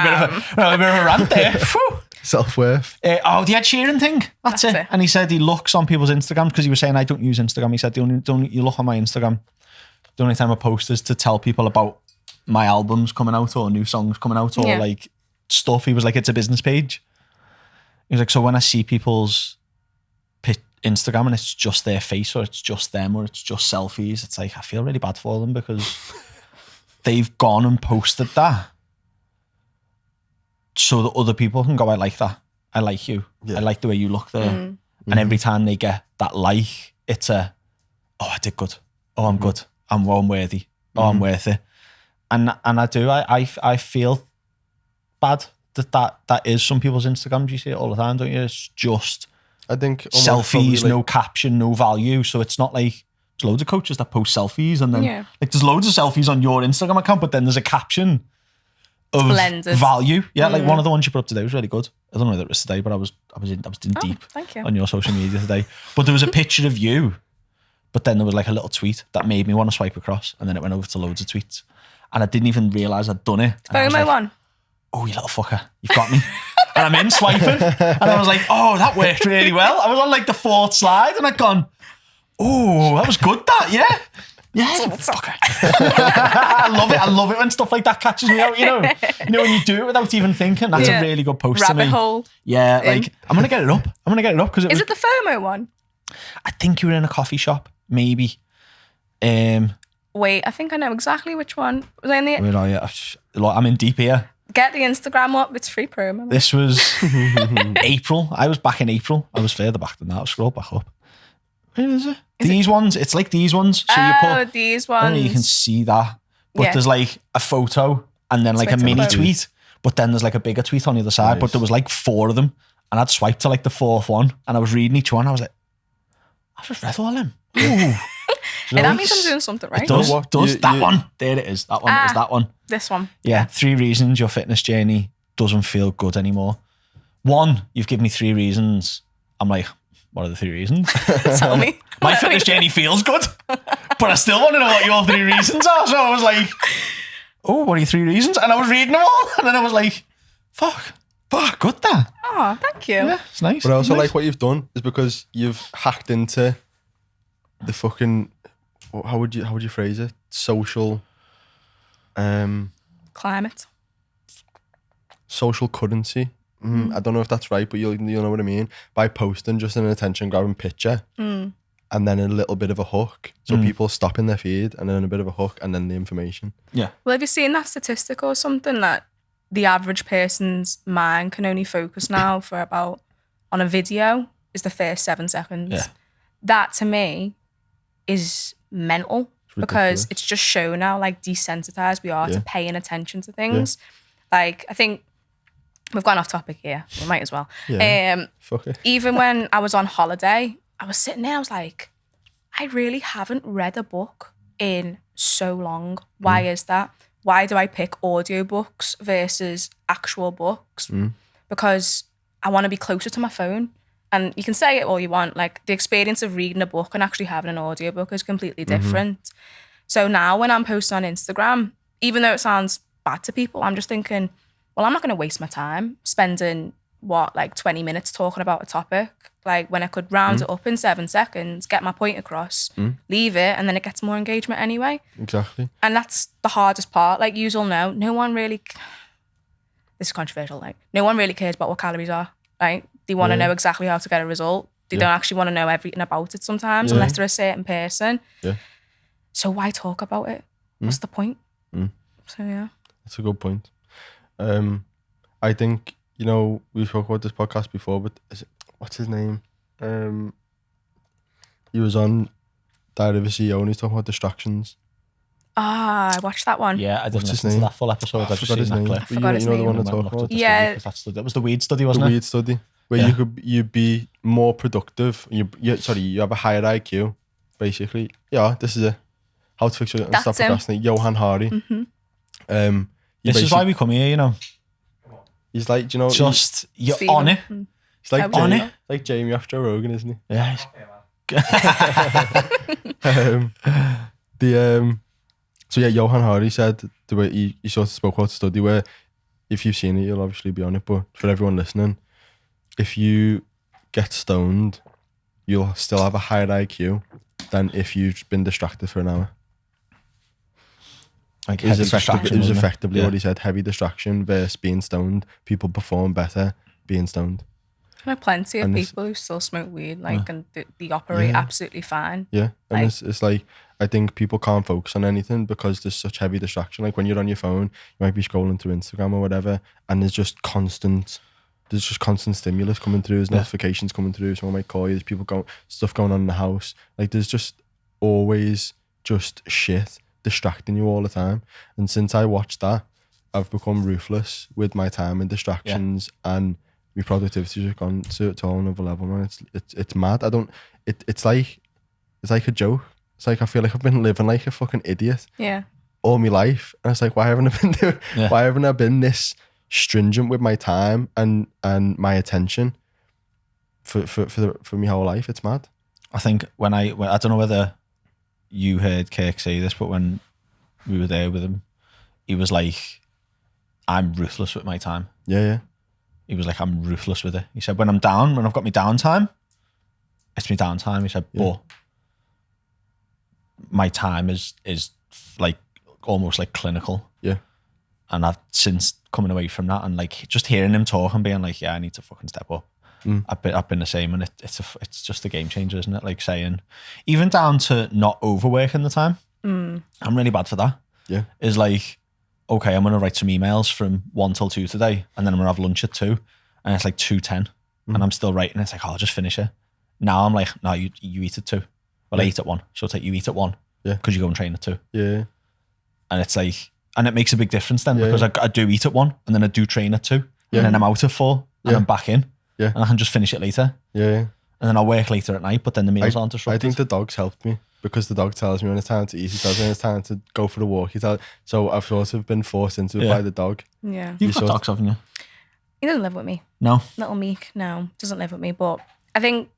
[SPEAKER 2] on a bit of a rant there. Phew.
[SPEAKER 1] Self-worth.
[SPEAKER 2] The Ed Sheeran thing. That's it. And he said he looks on people's Instagrams, because he was saying I don't use Instagram. He said the only you look on my Instagram, the only time I post is to tell people about my albums coming out or new songs coming out or like stuff. He was like, it's a business page. He was like, so when I see people's Instagram and it's just their face or it's just them or it's just selfies, it's like I feel really bad for them, because they've gone and posted that so that other people can go, I like that. I like you. I like the way you look there. And every time they get that like, it's oh, I did good. Oh, I'm good. I'm worthy. Oh, I'm worth it. And I do. I feel bad that is some people's Instagrams. You see it all the time, don't you? It's just
[SPEAKER 1] I think
[SPEAKER 2] selfies, no caption, no value. So it's not like there's loads of coaches that post selfies and then like there's loads of selfies on your Instagram account, but then there's a caption of
[SPEAKER 3] Blended.
[SPEAKER 2] value. Yeah, like one of the ones you put up today was really good. I don't know whether it was today, but I was in deep
[SPEAKER 3] thank you.
[SPEAKER 2] on your social media today. But there was a picture of you, but then there was like a little tweet that made me want to swipe across, and then it went over to loads of tweets, and I didn't even realise I'd done it. And I was
[SPEAKER 3] FOMO
[SPEAKER 2] like,
[SPEAKER 3] one.
[SPEAKER 2] oh, you little fucker, you've got me. And I'm in swiping, and I was like, oh, that worked really well. I was on like the 4th slide, and I'd gone, oh, that was good, that, yeah. Yeah, fucker. I love it when stuff like that catches me out, you know. You know, when you do it without even thinking, that's a really good post to me.
[SPEAKER 3] Rabbit hole.
[SPEAKER 2] Yeah, like, I'm going to get it up. Because
[SPEAKER 3] Is it the FOMO one?
[SPEAKER 2] I think you were in a coffee shop, maybe.
[SPEAKER 3] Wait, I think I know exactly which one. Was I in the...
[SPEAKER 2] Where are you? I'm in deep here.
[SPEAKER 3] Get the Instagram up. It's free promo.
[SPEAKER 2] This was April. I was back in April. I was further back than that. I'll scroll back up. Where is it? These ones. It's like these ones. So you put,
[SPEAKER 3] these
[SPEAKER 2] I
[SPEAKER 3] ones.
[SPEAKER 2] don't know, you can see that. But there's like a photo and then like a
[SPEAKER 3] Twitter
[SPEAKER 2] mini
[SPEAKER 3] photo.
[SPEAKER 2] tweet. But then there's like a bigger tweet on the other side.
[SPEAKER 1] Nice.
[SPEAKER 2] But there was like 4 of them. And I'd swiped to like the 4th one. And I was reading each one. I was like, I've just read all of them. Ooh.
[SPEAKER 3] Hey, that means I'm doing something right.
[SPEAKER 2] It does.
[SPEAKER 1] What?
[SPEAKER 2] Does. That one. There it is. That one is that one.
[SPEAKER 3] This one.
[SPEAKER 2] Yeah, 3 reasons your fitness journey doesn't feel good anymore. 1, you've given me 3 reasons. I'm like, what are the 3 reasons?
[SPEAKER 3] Tell me.
[SPEAKER 2] My fitness journey feels good, but I still want to know what your 3 reasons are. So I was like, oh, what are your 3 reasons? And I was reading them all, and then I was like, fuck, good that.
[SPEAKER 3] Oh, thank you.
[SPEAKER 2] Yeah, it's nice.
[SPEAKER 1] But I also
[SPEAKER 2] Nice.
[SPEAKER 1] like what you've done is because you've hacked into the fucking, how would you phrase it? Social,
[SPEAKER 3] Climate.
[SPEAKER 1] social currency. I don't know if that's right, but you'll know what I mean. By posting just an attention grabbing picture and then a little bit of a hook. So people stop in their feed and then a bit of a hook and then the information.
[SPEAKER 2] Yeah.
[SPEAKER 3] Well, have you seen that statistic or something that the average person's mind can only focus now for about, on a video, is the first 7 seconds?
[SPEAKER 2] Yeah.
[SPEAKER 3] That to me is mental. because it's just shown how like desensitized we are to paying attention to things. Like I think we've gone off topic here. We might as well.
[SPEAKER 1] Fuck it.
[SPEAKER 3] Even when I was on holiday, I was sitting there, I was like, I really haven't read a book in so long. Why is that? Why do I pick audiobooks versus actual books? Because I want to be closer to my phone. And you can say it all you want. Like the experience of reading a book and actually having an audiobook is completely different. So now when I'm posting on Instagram, even though it sounds bad to people, I'm just thinking, well, I'm not going to waste my time spending, 20 minutes talking about a topic. Like when I could round it up in 7 seconds, get my point across, leave it, and then it gets more engagement anyway.
[SPEAKER 1] Exactly.
[SPEAKER 3] And that's the hardest part. Like you all know, no one really, this is controversial, like no one really cares about what calories are. Right? They want to know exactly how to get a result. They don't actually want to know everything about it sometimes, unless they're a certain person. Yeah. So why talk about it? What's the point? So yeah.
[SPEAKER 1] That's a good point. I think, we've talked about this podcast before, but what's his name? He was on Diary of a CEO and he's talking about distractions.
[SPEAKER 3] I watched that one.
[SPEAKER 2] Yeah, I didn't listen to that full episode. I just seen that clip.
[SPEAKER 3] I forgot his name.
[SPEAKER 1] The one to talk about?
[SPEAKER 3] Yeah.
[SPEAKER 2] That was the weed study, wasn't it?
[SPEAKER 1] The weed study. Where you'd be more productive. You have a higher IQ, basically. Yeah, this is it. How to fix it and stop procrastinating. Johan Hari.
[SPEAKER 2] This is why we come here,
[SPEAKER 1] He's like, you're
[SPEAKER 2] on it.
[SPEAKER 1] He's like on it. Like Jamie off Joe Rogan, isn't he?
[SPEAKER 2] Yeah.
[SPEAKER 1] So yeah, Johan Hari said the way he sort of spoke about the study where if you've seen it, you'll obviously be on it. But for everyone listening, if you get stoned, you'll still have a higher IQ than if you've been distracted for an hour.
[SPEAKER 2] Like it was
[SPEAKER 1] effectively what he said. Heavy distraction versus being stoned. People perform better being stoned.
[SPEAKER 3] I know plenty of people who still smoke weed, and they operate absolutely fine.
[SPEAKER 1] Yeah, and it's like, I think people can't focus on anything because there's such heavy distraction. Like when you're on your phone, you might be scrolling through Instagram or whatever, and there's just constant stimulus coming through, there's notifications coming through, someone might call you, there's stuff going on in the house. Like there's just always just shit distracting you all the time. And since I watched that, I've become ruthless with my time and distractions, and my productivity has gone to a whole another level, man. It's mad. It's like a joke. It's like I feel like I've been living like a fucking idiot all my life, and it's like, why haven't I been this stringent with my time and my attention for my whole life? It's mad.
[SPEAKER 2] I think when I don't know whether you heard Kirk say this, but when we were there with him, he was like, I'm ruthless with my time.
[SPEAKER 1] Yeah.
[SPEAKER 2] He was like, I'm ruthless with it. He said, when I've got my downtime, it's my downtime. He said, but my time is like almost like clinical. Yeah. And I've since coming away from that, and like just hearing him talk and being like, I need to fucking step up. I've been the same, and it's just a game changer, isn't it? Like saying, even down to not overworking the time. I'm really bad for that. Yeah. Is like, okay, I'm going to write some emails from 1 till 2 today, and then I'm going to have lunch at 2, and it's like 2:10, and I'm still writing. It's like, I'll just finish it. Now I'm like, no, you eat at 2. Well, I eat at 1. So it's like, you eat at 1. Yeah. Because you go and train at 2. Yeah. And it's like, and it makes a big difference then, because I do eat at 1, and then I do train at 2, and then I'm out at 4, and I'm back in, and I can just finish it later. Yeah. And then I'll work later at night, but then the meals aren't disrupted.
[SPEAKER 1] I think the dog's helped me, because the dog tells me when it's time to eat. He tells me when it's time to go for the walk. So I've sort of been forced into it by the dog.
[SPEAKER 3] Yeah.
[SPEAKER 2] You've got dogs, haven't you?
[SPEAKER 3] He doesn't live with me.
[SPEAKER 2] No.
[SPEAKER 3] Little Meek, no, doesn't live with me. But I think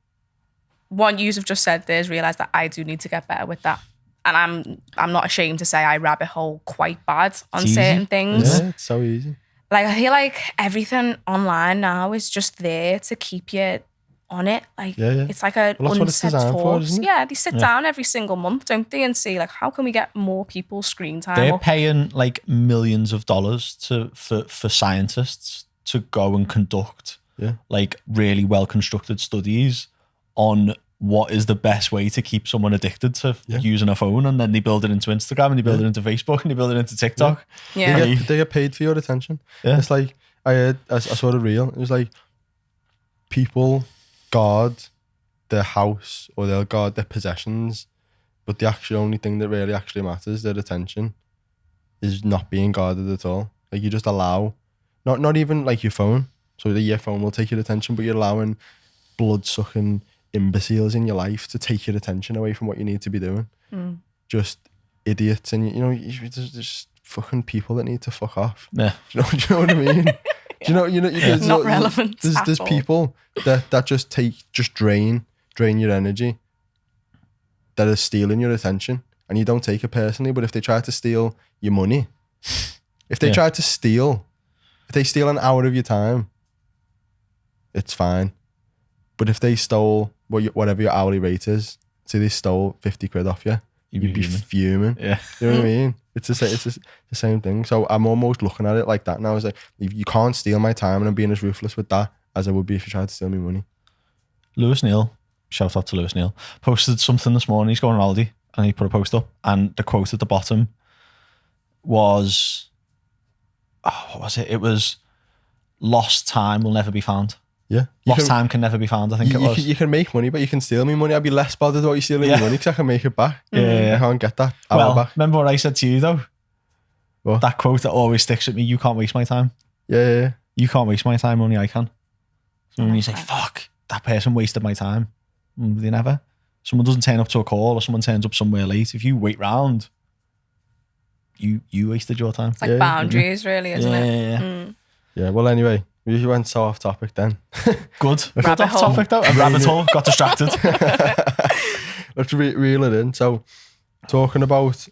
[SPEAKER 3] what you have just said there is realise that I do need to get better with that. And I'm not ashamed to say I rabbit hole quite bad on certain things.
[SPEAKER 1] Yeah, it's so easy.
[SPEAKER 3] Like I feel like everything online now is just there to keep you on it. Like it's like a unset force. Yeah, they sit down every single month, don't they, and see like, how can we get more people's screen time?
[SPEAKER 2] They're paying like millions of dollars for scientists to go and conduct like really well constructed studies on what is the best way to keep someone addicted to using a phone, and then they build it into Instagram, and they build it into Facebook, and they build it into TikTok.
[SPEAKER 3] Yeah.
[SPEAKER 1] They get paid for your attention. Yeah. It's like I saw the reel. It was like people guard their house or they'll guard their possessions but the actual only thing that really actually matters, their attention, is not being guarded at all. Like you just allow, not even like your phone. So your phone will take your attention, but you're allowing blood-sucking imbeciles in your life to take your attention away from what you need to be doing. Just idiots, and there's just fucking people that need to fuck off.
[SPEAKER 2] Yeah.
[SPEAKER 1] Do you know what I mean? There's
[SPEAKER 3] Not relevant.
[SPEAKER 1] There's people that just drain your energy, that are stealing your attention, and you don't take it personally. But if they try to steal your money, if they steal an hour of your time, it's fine. But if they stole whatever your hourly rate is, say they stole 50 quid off you, you'd be fuming.
[SPEAKER 2] Yeah.
[SPEAKER 1] You know what I mean? It's the same thing. So I'm almost looking at it like that now. It's like, you can't steal my time, and I'm being as ruthless with that as I would be if you tried to steal me money.
[SPEAKER 2] Lewis Neal, shout out to Lewis Neal, posted something this morning. He's going on holiday and he put a post up, and the quote at the bottom was, what was it? It was, lost time will never be found.
[SPEAKER 1] Yeah.
[SPEAKER 2] Lost time can never be found, I think it was.
[SPEAKER 1] You can make money, but you can steal me money. I'd be less bothered about you stealing me money because I can make it back.
[SPEAKER 2] Yeah.
[SPEAKER 1] I can't get that
[SPEAKER 2] Well,
[SPEAKER 1] back.
[SPEAKER 2] remember what I said to you though?
[SPEAKER 1] What?
[SPEAKER 2] That quote that always sticks with me, you can't waste my time.
[SPEAKER 1] Yeah.
[SPEAKER 2] You can't waste my time, only I can. So when you say, fuck, that person wasted my time, they never. Someone doesn't turn up to a call, or someone turns up somewhere late. If you wait round, you wasted your time.
[SPEAKER 3] It's like boundaries, really, isn't it?
[SPEAKER 1] Yeah, well, anyway, we went so off topic then.
[SPEAKER 2] Good.
[SPEAKER 3] Rabbit
[SPEAKER 2] off
[SPEAKER 3] hole.
[SPEAKER 2] topic though. A rabbit hole, got distracted.
[SPEAKER 1] Let's reel it in. So, talking about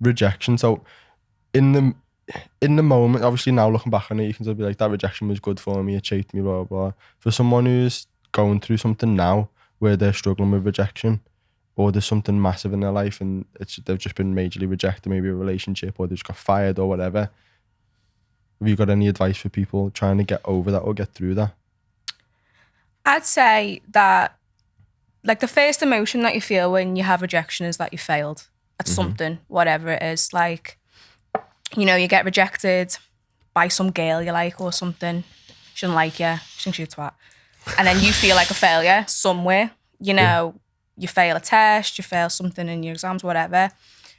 [SPEAKER 1] rejection. So, in the moment, obviously now looking back on it, you can still be like, that rejection was good for me, it shaped me, blah, blah, blah. For someone who's going through something now where they're struggling with rejection, or there's something massive in their life and they've just been majorly rejected, maybe a relationship, or they just got fired or whatever, have you got any advice for people trying to get over that or get through that?
[SPEAKER 3] I'd say that, like, the first emotion that you feel when you have rejection is that you failed at something, whatever it is. Like, you get rejected by some girl you like or something. She doesn't like you. She thinks you're a twat. And then you feel like a failure somewhere. You fail a test, you fail something in your exams, whatever.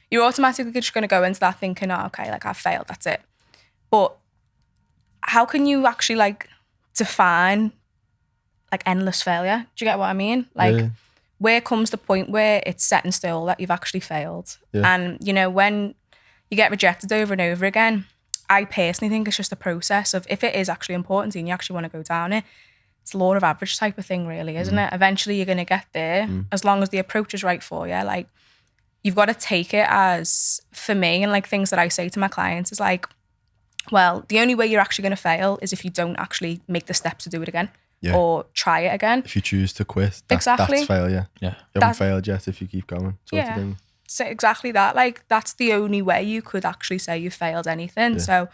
[SPEAKER 3] You're automatically just going to go into that thinking, oh, okay, like, I failed, that's it. But how can you actually, like, define, like, endless failure? Do you get what I mean? Like, where comes the point where it's set in stone that you've actually failed?
[SPEAKER 1] Yeah.
[SPEAKER 3] And, when you get rejected over and over again, I personally think it's just a process of, if it is actually important to you and you actually want to go down it, it's a law of average type of thing, really, isn't it? Eventually you're going to get there, as long as the approach is right for you. Like, you've got to take it as, for me, and like things that I say to my clients is like, well, the only way you're actually going to fail is if you don't actually make the steps to do it again or try it again.
[SPEAKER 1] If you choose to quit,
[SPEAKER 3] Exactly.
[SPEAKER 1] That's failure.
[SPEAKER 2] Yeah.
[SPEAKER 1] You haven't failed yet if you keep going, sort of thing.
[SPEAKER 3] So exactly that. Like, that's the only way you could actually say you failed anything.
[SPEAKER 1] Yeah.
[SPEAKER 3] So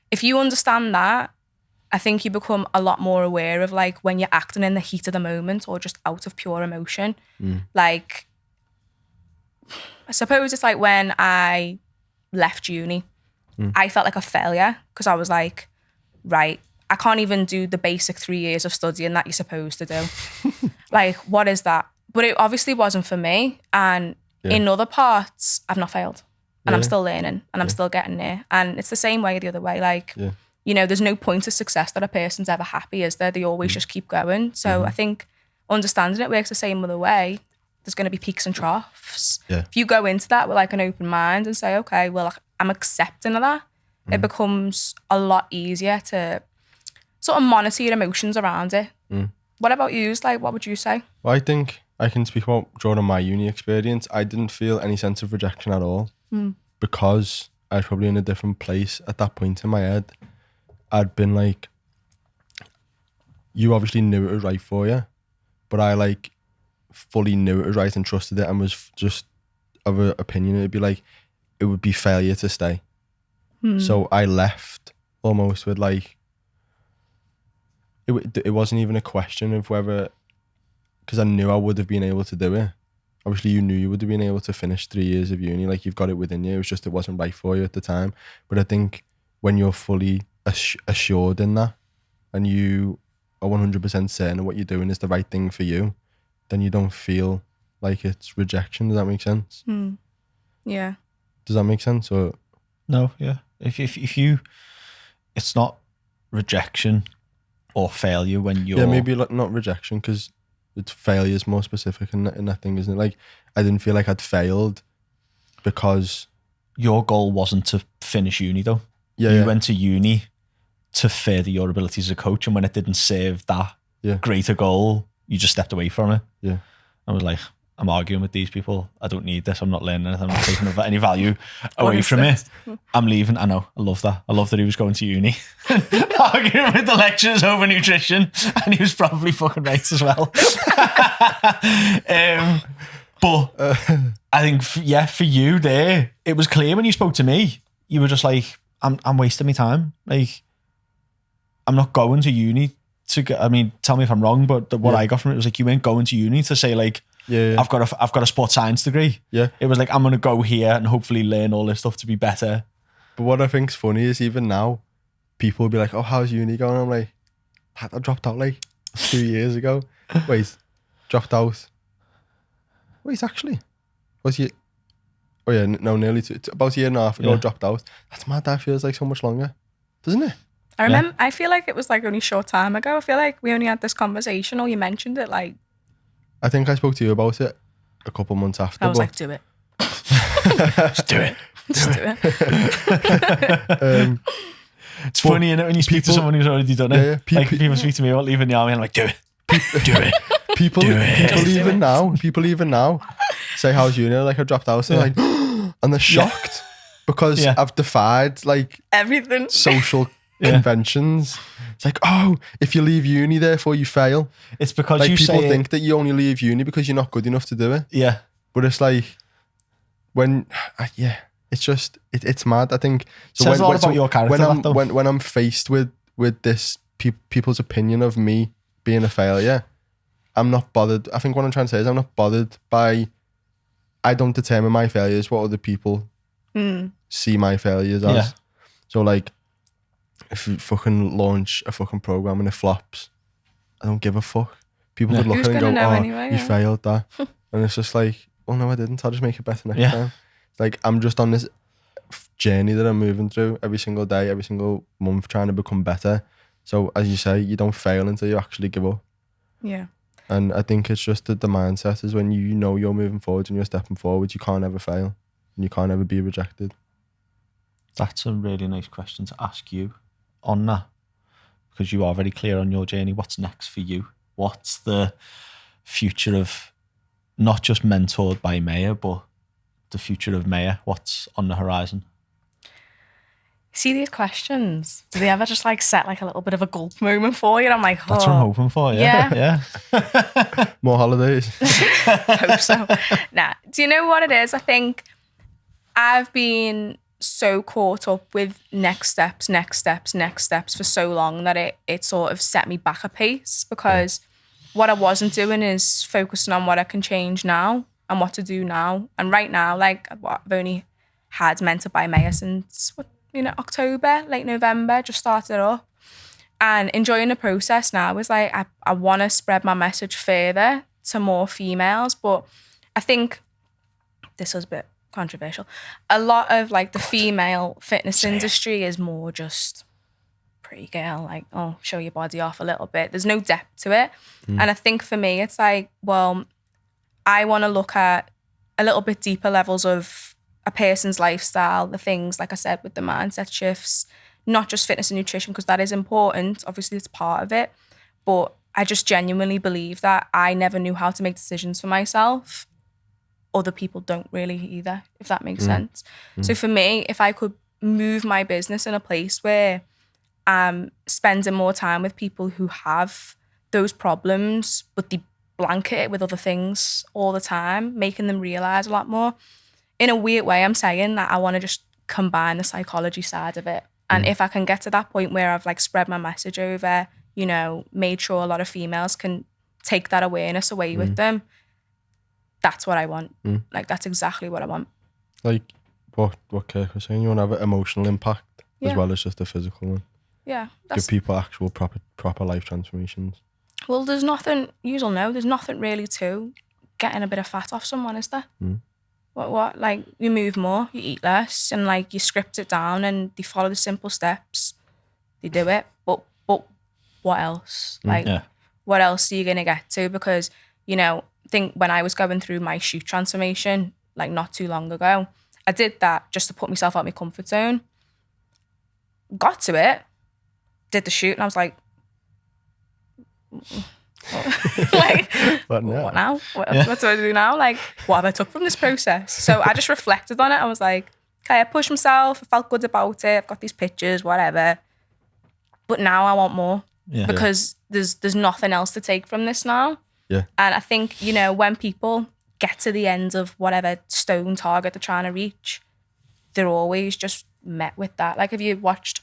[SPEAKER 3] if you understand that, I think you become a lot more aware of, like, when you're acting in the heat of the moment or just out of pure emotion. Like, I suppose it's like when I left uni, I felt like a failure because I was like, right, I can't even do the basic 3 years of studying that you're supposed to do. Like, what is that? But it obviously wasn't for me. And in other parts, I've not failed. And I'm still learning and I'm still getting there. And it's the same way the other way. Like, there's no point of success that a person's ever happy, is there? They always just keep going. So I think understanding it works the same other way. There's going to be peaks and troughs.
[SPEAKER 1] Yeah.
[SPEAKER 3] If you go into that with, like, an open mind and say, okay, well, I'm accepting of that, it becomes a lot easier to sort of monitor your emotions around it. What about you? Like, what would you say?
[SPEAKER 1] Well, I think I can speak about drawing on my uni experience. I didn't feel any sense of rejection at all because I was probably in a different place at that point in my head. I'd been like, you obviously knew it was right for you, but I, like, fully knew it was right and trusted it and was just of an opinion it'd be like, it would be failure to stay. So I left almost with, like, it wasn't even a question of whether, because I knew I would have been able to do it. Obviously you knew you would have been able to finish 3 years of uni, like, you've got it within you. It was just, it wasn't right for you at the time. But I think when you're fully assured in that and you are 100% certain of what you're doing is the right thing for you, then you don't feel like it's rejection. Does that make sense?
[SPEAKER 3] Yeah.
[SPEAKER 1] Does that make sense? Or
[SPEAKER 2] No, yeah. If you, it's not rejection or failure when you're...
[SPEAKER 1] yeah, maybe like not rejection, because it's failure is more specific in that thing, isn't it? Like, I didn't feel like I'd failed because...
[SPEAKER 2] Your goal wasn't to finish uni, though.
[SPEAKER 1] Yeah,
[SPEAKER 2] you went to uni to further your abilities as a coach, and when it didn't serve that greater goal, you just stepped away from it.
[SPEAKER 1] Yeah.
[SPEAKER 2] I was like, I'm arguing with these people. I don't need this. I'm not learning anything. I'm not taking any value away from it. I'm leaving. I know. I love that. I love that he was going to uni. Arguing with the lecturers over nutrition. And he was probably fucking right as well. But I think, for you there, it was clear when you spoke to me. You were just like, I'm wasting my time. Like, I'm not going to uni to get, I mean, tell me if I'm wrong, but what I got from it was like, you weren't going to uni to say like, I've got a sports science degree. Yeah. It was like, I'm going to go here and hopefully learn all this stuff to be better.
[SPEAKER 1] But what I think's funny is even now, people will be like, oh, how's uni going? I'm like, I dropped out like 2 years ago. Wait, dropped out. Wait, actually, was you? Oh yeah, no, nearly about a year and a half ago, dropped out. That's mad. That feels like so much longer, doesn't it?
[SPEAKER 3] I remember. I feel like it was like only a short time ago. I feel like we only had this conversation, or you mentioned it like.
[SPEAKER 1] I think I spoke to you about it a couple months after.
[SPEAKER 3] I was like, do it. Just do it. Just do it.
[SPEAKER 2] It's funny, isn't it, when you speak to someone who's already done it? Yeah. Like people speak to me about leaving the army and I'm like, do it. Do it.
[SPEAKER 1] People even now say, how's uni? Like, I dropped out. And like, and they're shocked because I've defied like
[SPEAKER 3] everything.
[SPEAKER 1] Social conventions. It's like, oh, if you leave uni, therefore you fail.
[SPEAKER 2] It's because
[SPEAKER 1] like people think that you only leave uni because you're not good enough to do it.
[SPEAKER 2] Yeah.
[SPEAKER 1] But it's like, when, it's just, it's mad. I think.
[SPEAKER 2] So says a lot about your character.
[SPEAKER 1] When I'm faced with this people's opinion of me being a failure, I'm not bothered. I think what I'm trying to say is I'm not bothered by, I don't determine my failures, what other people see my failures as. Yeah. So like, if you fucking launch a fucking program and it flops, I don't give a fuck. People could look at it and go, oh, you failed that. And it's just like, well, no, I didn't. I'll just make it better next time. It's like, I'm just on this journey that I'm moving through every single day, every single month, trying to become better. So as you say, you don't fail until you actually give up.
[SPEAKER 3] Yeah.
[SPEAKER 1] And I think it's just that the mindset is when you know you're moving forward and you're stepping forward, you can't ever fail and you can't ever be rejected.
[SPEAKER 2] That's a really nice question to ask you on that, because you are very clear on your journey. What's next for you? What's the future of not just mentored by Maya, but the future of Maya? What's on the horizon?
[SPEAKER 3] See these questions? Do they ever just like set like a little bit of a gulp moment for you? And I'm like,
[SPEAKER 2] that's what I'm hoping for. Yeah.
[SPEAKER 1] More holidays.
[SPEAKER 3] Hope so. Nah. Do you know what it is? I think I've been so caught up with next steps for so long that it sort of set me back a pace, because what I wasn't doing is focusing on what I can change now and what to do now. And right now, like, I've only had Mentored by Maya since October, late November, just started up, and enjoying the process now. Is like I want to spread my message further to more females, but I think this is a bit controversial. A lot of like the female fitness industry is more just pretty girl, like, oh, show your body off a little bit. There's no depth to it. And I think for me, it's like, well, I want to look at a little bit deeper levels of a person's lifestyle, the things, like I said, with the mindset shifts, not just fitness and nutrition, because that is important. Obviously, it's part of it. But I just genuinely believe that I never knew how to make decisions for myself. Other people don't really either, if that makes sense. So for me, if I could move my business in a place where I'm spending more time with people who have those problems, but they blanket it with other things all the time, making them realize a lot more. In a weird way, I'm saying that I want to just combine the psychology side of it. And if I can get to that point where I've like spread my message over, made sure a lot of females can take that awareness away with them, that's what I want. Like, that's exactly what I want.
[SPEAKER 1] Like what Kirk was saying, you want to have an emotional impact as well as just a physical one.
[SPEAKER 3] Yeah.
[SPEAKER 1] Give people actual proper life transformations.
[SPEAKER 3] Well, there's nothing, you'll know, there's nothing really to getting a bit of fat off someone, is there? What? Like, you move more, you eat less, and like you script it down, and they follow the simple steps. They do it, but what else? Like, what else are you gonna get to? Because, you know, I think when I was going through my shoot transformation, like not too long ago, I did that just to put myself out of my comfort zone. Got to it, did the shoot, and I was like, like, what now? What do I do now? Like, what have I took from this process? So I just reflected on it. I was like, okay, I pushed myself. I felt good about it. I've got these pictures, whatever. But now I want more because there's nothing else to take from this now.
[SPEAKER 1] Yeah.
[SPEAKER 3] And I think, you know, when people get to the end of whatever stone target they're trying to reach, they're always just met with that. Like, if you watched,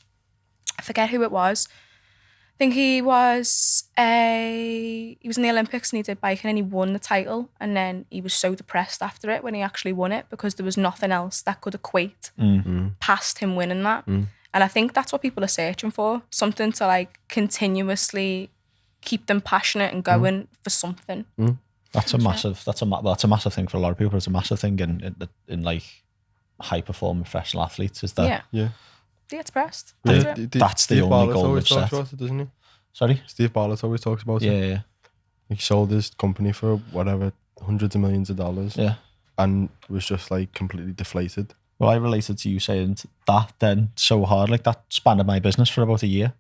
[SPEAKER 3] I forget who it was. I think he was in the Olympics and he did biking and he won the title, and then he was so depressed after it when he actually won it because there was nothing else that could equate past him winning that. And I think that's what people are searching for, something to like continuously keep them passionate and going for something.
[SPEAKER 2] That's a massive thing for a lot of people. It's a massive thing in like high performing professional athletes, is that
[SPEAKER 3] They get depressed.
[SPEAKER 2] That's the only goal they've set.
[SPEAKER 1] About it, doesn't he?
[SPEAKER 2] Sorry?
[SPEAKER 1] Steve Bartlett always talks about it.
[SPEAKER 2] Yeah.
[SPEAKER 1] He sold his company for whatever, hundreds of millions of dollars.
[SPEAKER 2] Yeah.
[SPEAKER 1] And was just like completely deflated.
[SPEAKER 2] Well, I related to you saying that then so hard. Like, that spanned my business for about a year.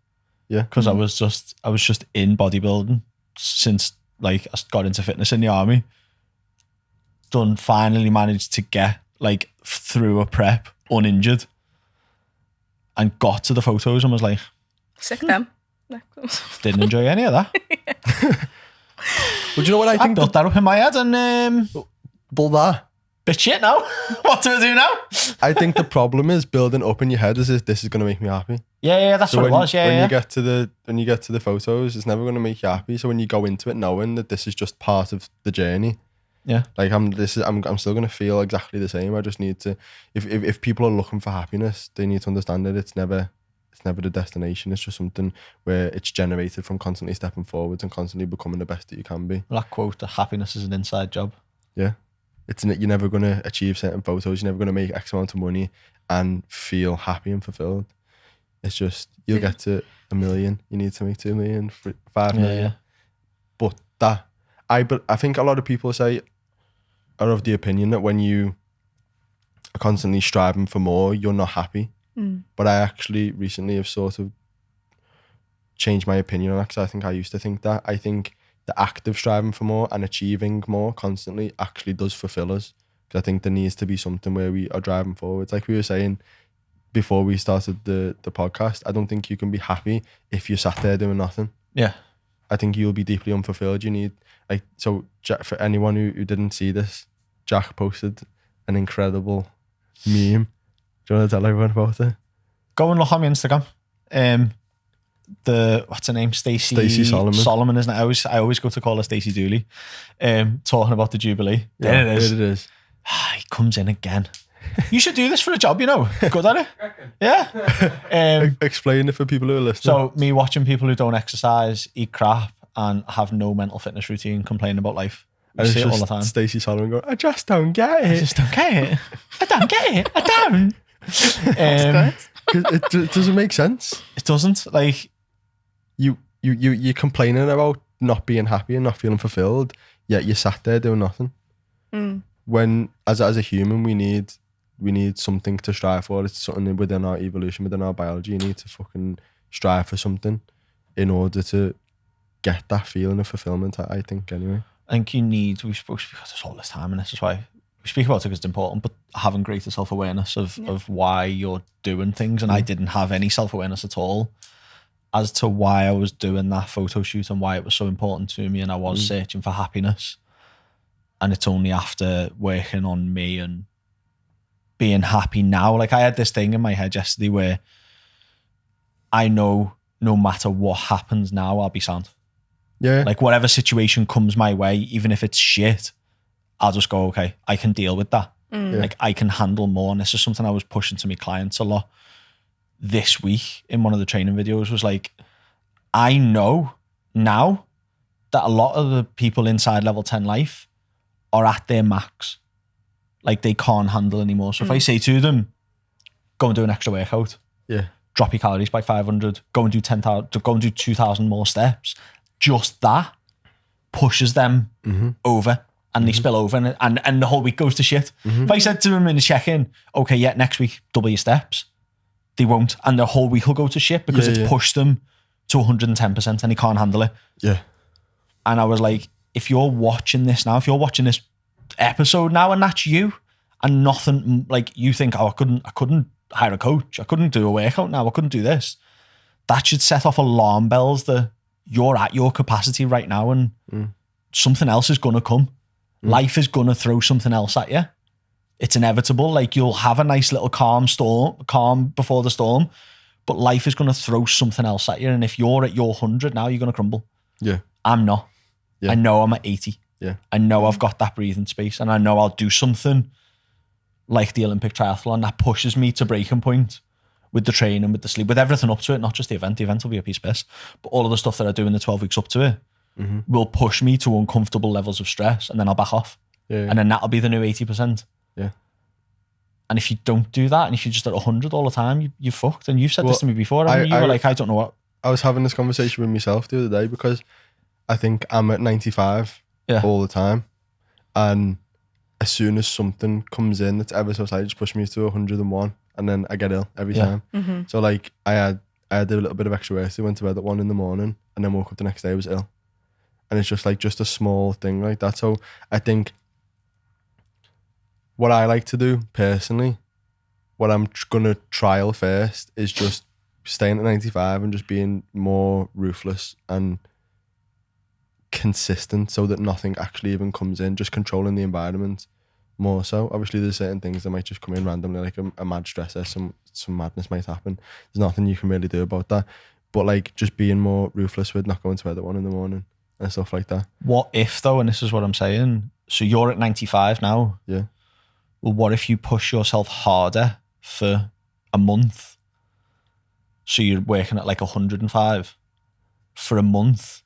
[SPEAKER 1] Yeah.
[SPEAKER 2] Because I was just in bodybuilding since like I got into fitness in the army. Finally managed to get like through a prep uninjured. And got to the photos and was like,
[SPEAKER 3] sick them.
[SPEAKER 2] Didn't enjoy any of that.
[SPEAKER 1] But you know what I think?
[SPEAKER 2] I built that up in my head and bit shit now. What do I do now?
[SPEAKER 1] I think the problem is building up in your head is this is going to make me happy.
[SPEAKER 2] Yeah, that's what it was.
[SPEAKER 1] When you get to the photos, it's never going to make you happy. So when you go into it knowing that this is just part of the journey, like I'm still going to feel exactly the same. I just need to, if people are looking for happiness, they need to understand that it's never the destination. It's just something where it's generated from constantly stepping forwards and constantly becoming the best that you can be.
[SPEAKER 2] That quote, that happiness is an inside job.
[SPEAKER 1] Yeah. You're never going to achieve certain photos. You're never going to make X amount of money and feel happy and fulfilled. It's just, you'll get to 1 million. You need to make 2 million, 5 million.
[SPEAKER 2] Yeah.
[SPEAKER 1] But I think a lot of people are of the opinion that when you are constantly striving for more, you're not happy. But I actually recently have sort of changed my opinion on that, because I think I used to think that. I think the act of striving for more and achieving more constantly actually does fulfill us. Because I think there needs to be something where we are driving forwards. Like we were saying before we started the podcast, I don't think you can be happy if you sat there doing nothing.
[SPEAKER 2] Yeah.
[SPEAKER 1] I think you'll be deeply unfulfilled. You need, like, so Jack, for anyone who didn't see this, Jack posted an incredible meme. Do you want to tell everyone about it?
[SPEAKER 2] Go and look on my Instagram. What's her name? Stacey Solomon, isn't it? I always go to call her Stacey Dooley. Talking about the Jubilee.
[SPEAKER 1] Yeah,
[SPEAKER 2] there it is.
[SPEAKER 1] It is.
[SPEAKER 2] He comes in again. You should do this for a job, you know. Good at it. Yeah.
[SPEAKER 1] Explain it for people who are listening.
[SPEAKER 2] So me watching people who don't exercise, eat crap, and have no mental fitness routine, complain about life. I see it all the time.
[SPEAKER 1] Stacey Solomon going, I just don't get it.
[SPEAKER 2] I just don't get it. I don't get it. I don't.
[SPEAKER 1] It doesn't make sense.
[SPEAKER 2] It doesn't. Like,
[SPEAKER 1] you're complaining about not being happy and not feeling fulfilled, yet you sat there doing nothing. When as a human we need something to strive for. It's something within our evolution, within our biology. You need to fucking strive for something in order to get that feeling of fulfillment, I think, anyway.
[SPEAKER 2] I think you need, we speak about this all this time, and this is why we speak about it because it's important, but having greater self-awareness of why you're doing things. And I didn't have any self-awareness at all as to why I was doing that photo shoot and why it was so important to me, and I was searching for happiness. And it's only after working on me and being happy now. Like, I had this thing in my head yesterday where I know no matter what happens now, I'll be sound.
[SPEAKER 1] Yeah.
[SPEAKER 2] Like, whatever situation comes my way, even if it's shit, I'll just go, okay, I can deal with that. Like, I can handle more. And this is something I was pushing to my clients a lot this week in one of the training videos, was like, I know now that a lot of the people inside level 10 life are at their max. Like they can't handle anymore. So if I say to them, go and do an extra workout, drop your calories by 500, go and do 10,000, go and do 2,000 more steps, just that pushes them over and they spill over and the whole week goes to shit. If I said to them in a check-in, okay, yeah, next week, double your steps, they won't. And the whole week will go to shit because it's pushed them to 110% and they can't handle it.
[SPEAKER 1] Yeah.
[SPEAKER 2] And I was like, if you're watching this now, if you're watching this episode now and that's you and nothing, like you think, oh, I couldn't hire a coach, I couldn't do a workout now, I couldn't do this, that should set off alarm bells that you're at your capacity right now and something else is going to come. Life is going to throw something else at you. It's inevitable. Like you'll have a nice little calm before the storm, but life is going to throw something else at you. And if you're at your 100 now, you're going to crumble.
[SPEAKER 1] Yeah.
[SPEAKER 2] I'm not. Yeah. I know I'm at 80.
[SPEAKER 1] Yeah.
[SPEAKER 2] I know I've got that breathing space and I know I'll do something like the Olympic triathlon that pushes me to breaking point with the training, with the sleep, with everything up to it, not just the event. The event will be a piece of piss, but all of the stuff that I do in the 12 weeks up to it will push me to uncomfortable levels of stress and then I'll back off.
[SPEAKER 1] Yeah.
[SPEAKER 2] And then that'll be the new 80%.
[SPEAKER 1] Yeah.
[SPEAKER 2] And if you don't do that and if you're just at 100 all the time, you're fucked. And you've said this to me before. You were like, I don't know what.
[SPEAKER 1] I was having this conversation with myself the other day because I think I'm at 95 all the time. And as soon as something comes in that's ever so slightly, just push me to 101 and then I get ill every time. So like I had a little bit of extra work. So I went to bed at 1 a.m. and then woke up the next day, I was ill. And it's just like just a small thing like that. So I think what I like to do personally, what I'm going to trial first is just staying at 95 and just being more ruthless and consistent so that nothing actually even comes in, just controlling the environment more so. Obviously there's certain things that might just come in randomly, like a mad stressor, some madness might happen. There's nothing you can really do about that. But like just being more ruthless with not going to bed at 1 a.m. and stuff like that.
[SPEAKER 2] What if though, and this is what I'm saying, so you're at 95 now.
[SPEAKER 1] Yeah.
[SPEAKER 2] Well, what if you push yourself harder for a month? So you're working at like 105 for a month,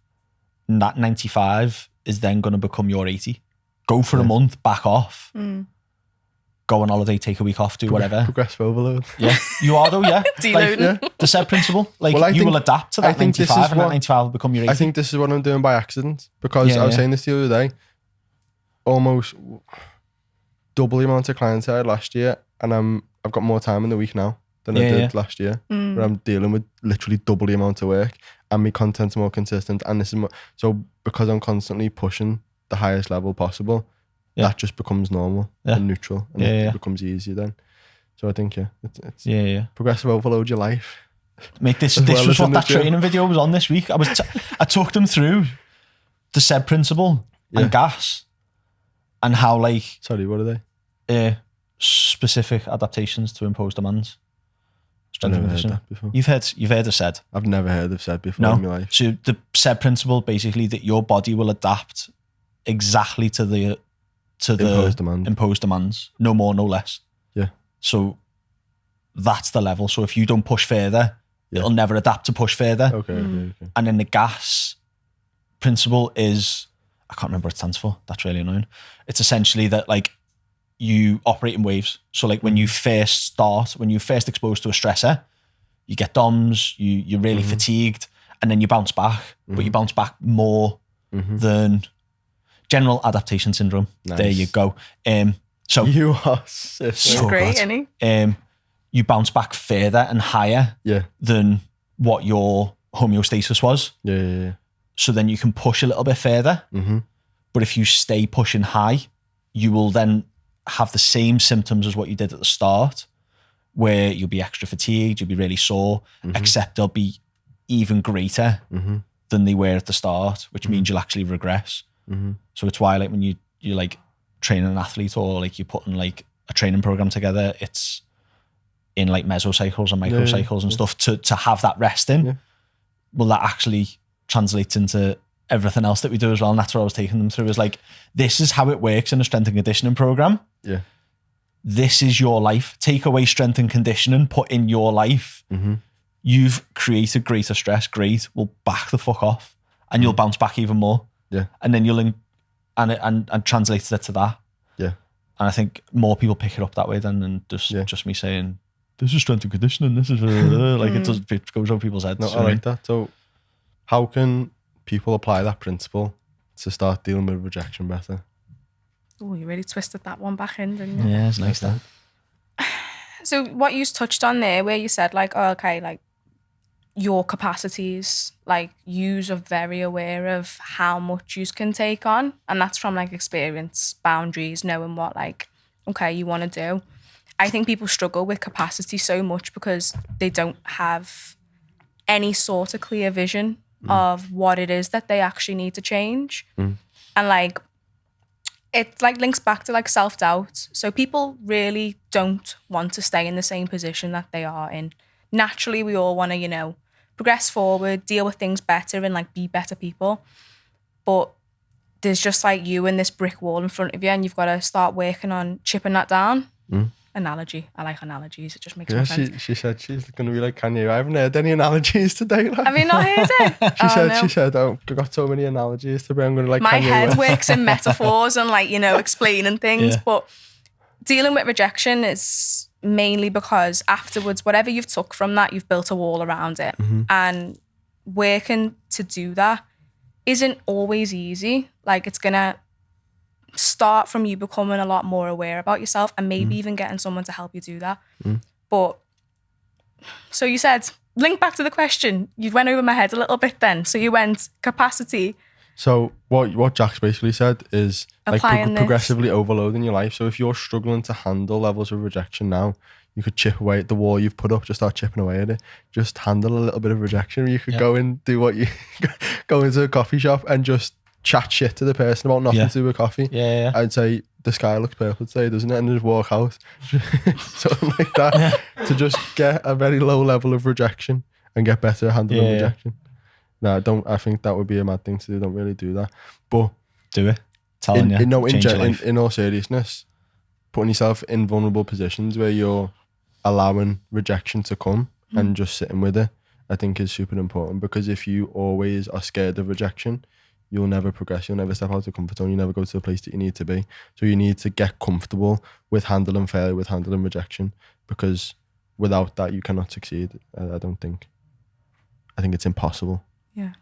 [SPEAKER 2] and that 95 is then going to become your 80. Go for a month, back off. Go on holiday, take a week off, do whatever.
[SPEAKER 1] Progressive overload.
[SPEAKER 2] Yeah, you are though, yeah.
[SPEAKER 3] Deloading.
[SPEAKER 2] The said principle. Like you will adapt to that 95 and that 95 will become your 80.
[SPEAKER 1] I think this is what I'm doing by accident because I was saying this the other day, almost double the amount of clients I had last year and I've got more time in the week now than I did last year. Where I'm dealing with literally double the amount of work and my content's more consistent and this is more, so because I'm constantly pushing the highest level possible, that just becomes normal and neutral and it becomes easier then. So I think it's progressive overload your life.
[SPEAKER 2] Mate, this was what that training video was on this week. I took them through the SAID principle and GAS and how like...
[SPEAKER 1] Sorry, what are they?
[SPEAKER 2] Specific adaptations to imposed demands. Strength and conditioning.
[SPEAKER 1] Heard that before.
[SPEAKER 2] You've heard of SAID?
[SPEAKER 1] I've never heard of SAID before in my life.
[SPEAKER 2] So the SAID principle basically that your body will adapt exactly to the imposed demands, no more, no less.
[SPEAKER 1] Yeah.
[SPEAKER 2] So that's the level. So if you don't push further, it'll never adapt to push further.
[SPEAKER 1] Okay.
[SPEAKER 2] And then the GAS principle is, I can't remember what it stands for. That's really annoying. It's essentially that like you operate in waves. So like when you first exposed to a stressor, you get DOMs, you're really fatigued, and then you bounce back, but you bounce back more than general adaptation syndrome. Nice. There you go. So
[SPEAKER 1] you are so
[SPEAKER 3] great, isn't he?
[SPEAKER 2] You bounce back further and higher than what your homeostasis was.
[SPEAKER 1] Yeah.
[SPEAKER 2] So then you can push a little bit further. But if you stay pushing high, you will then have the same symptoms as what you did at the start, where you'll be extra fatigued, you'll be really sore, except they'll be even greater than they were at the start, which means you'll actually regress. So it's why like when you like training an athlete or like you're putting like a training program together, it's in like mesocycles and microcycles and stuff to have that rest in. Well, that actually translates into everything else that we do as well. And that's what I was taking them through, is like, this is how it works in a strength and conditioning program.
[SPEAKER 1] Yeah.
[SPEAKER 2] This is your life. Take away strength and conditioning, put in your life. You've created greater stress. Great. Well, back the fuck off and you'll bounce back even more.
[SPEAKER 1] Yeah.
[SPEAKER 2] And then you'll and translated it to that.
[SPEAKER 1] Yeah.
[SPEAKER 2] And I think more people pick it up that way than just me saying, this is strength and conditioning, this is like it goes over people's heads.
[SPEAKER 1] No, I like that. So how can people apply that principle to start dealing with rejection better?
[SPEAKER 3] Oh, you really twisted that one back in, didn't you?
[SPEAKER 2] Yeah, it's nice that.
[SPEAKER 3] So what you touched on there, where you said like, oh, okay, like your capacities, like yous are very aware of how much you can take on, and that's from like experience, boundaries, knowing what like, okay, you want to do. I think people struggle with capacity so much because they don't have any sort of clear vision of what it is that they actually need to change. And like, it like links back to like self-doubt. So people really don't want to stay in the same position that they are in. Naturally, we all want to, you know, progress forward, deal with things better and like be better people. But there's just like you and this brick wall in front of you, and you've got to start working on chipping that down. Analogy. I like analogies. It just makes more sense.
[SPEAKER 1] She said she's going to be like Kanye. I haven't heard any analogies today. Like.
[SPEAKER 3] Have you not heard it?
[SPEAKER 1] She said, oh, I've got so many analogies today. I'm going to like
[SPEAKER 3] my
[SPEAKER 1] Kanye
[SPEAKER 3] head
[SPEAKER 1] West.
[SPEAKER 3] works in metaphors and like, you know, explaining things. Yeah. But dealing with rejection is mainly because afterwards, whatever you've took from that, you've built a wall around it. And working to do that isn't always easy. Like it's going to start from you becoming a lot more aware about yourself and maybe even getting someone to help you do that. But so you said, link back to the question. You went over my head a little bit then. So you went capacity.
[SPEAKER 1] So what Jack's basically said is like progressively overloading your life. So if you're struggling to handle levels of rejection now, you could chip away at the wall you've put up, just start chipping away at it. Just handle a little bit of rejection. You could go and do what you go into a coffee shop and just chat shit to the person about nothing to do with coffee. I'd say the sky looks purple today, doesn't it? And just walk out. Something like that. To just get a very low level of rejection and get better at handling rejection. No, I think that would be a mad thing to do. Don't really do that. But
[SPEAKER 2] do it.
[SPEAKER 1] In all seriousness, putting yourself in vulnerable positions where you're allowing rejection to come and just sitting with it, I think is super important, because if you always are scared of rejection, you'll never progress. You'll never step out of the comfort zone. You never go to the place that you need to be. So you need to get comfortable with handling failure, with handling rejection, because without that, you cannot succeed. I don't think. I think it's impossible.
[SPEAKER 3] Yeah.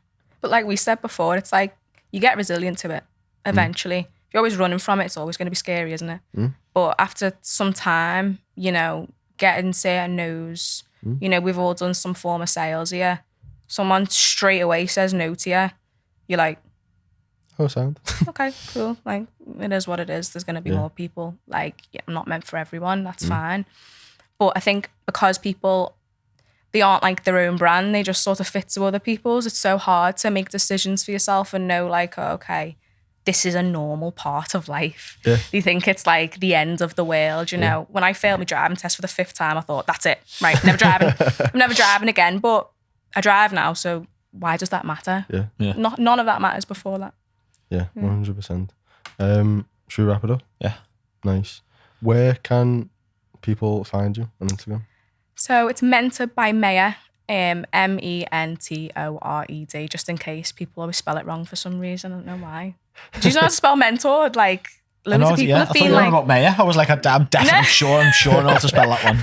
[SPEAKER 3] But like we said before, it's like you get resilient to it eventually. If you're always running from it, it's always going to be scary, isn't it? But after some time, you know, getting certain no's, you know, we've all done some form of sales here. Someone straight away says no to you. You're like,
[SPEAKER 1] oh, sound.
[SPEAKER 3] Okay, cool. Like, it is what it is. There's going to be more people. Like, I'm not meant for everyone. That's fine. But I think because people, they aren't like their own brand, they just sort of fit to other people's. It's so hard to make decisions for yourself and know like, oh, okay, this is a normal part of life. You think it's like the end of the world, you know? When I failed my driving test for the 5th time, I thought, that's it. Right, I'm never driving again. But I drive now, so why does that matter? None of that matters before that.
[SPEAKER 1] 100%. Should we wrap it up?
[SPEAKER 2] Yeah.
[SPEAKER 1] Nice. Where can people find you on Instagram?
[SPEAKER 3] So it's Mentored by Maya, Mentored, just in case people always spell it wrong for some reason. I don't know why. Do you know how to spell mentored? Like, loads of people have been like...
[SPEAKER 2] about Maya. I was like, I'm definitely sure I know how to spell that one.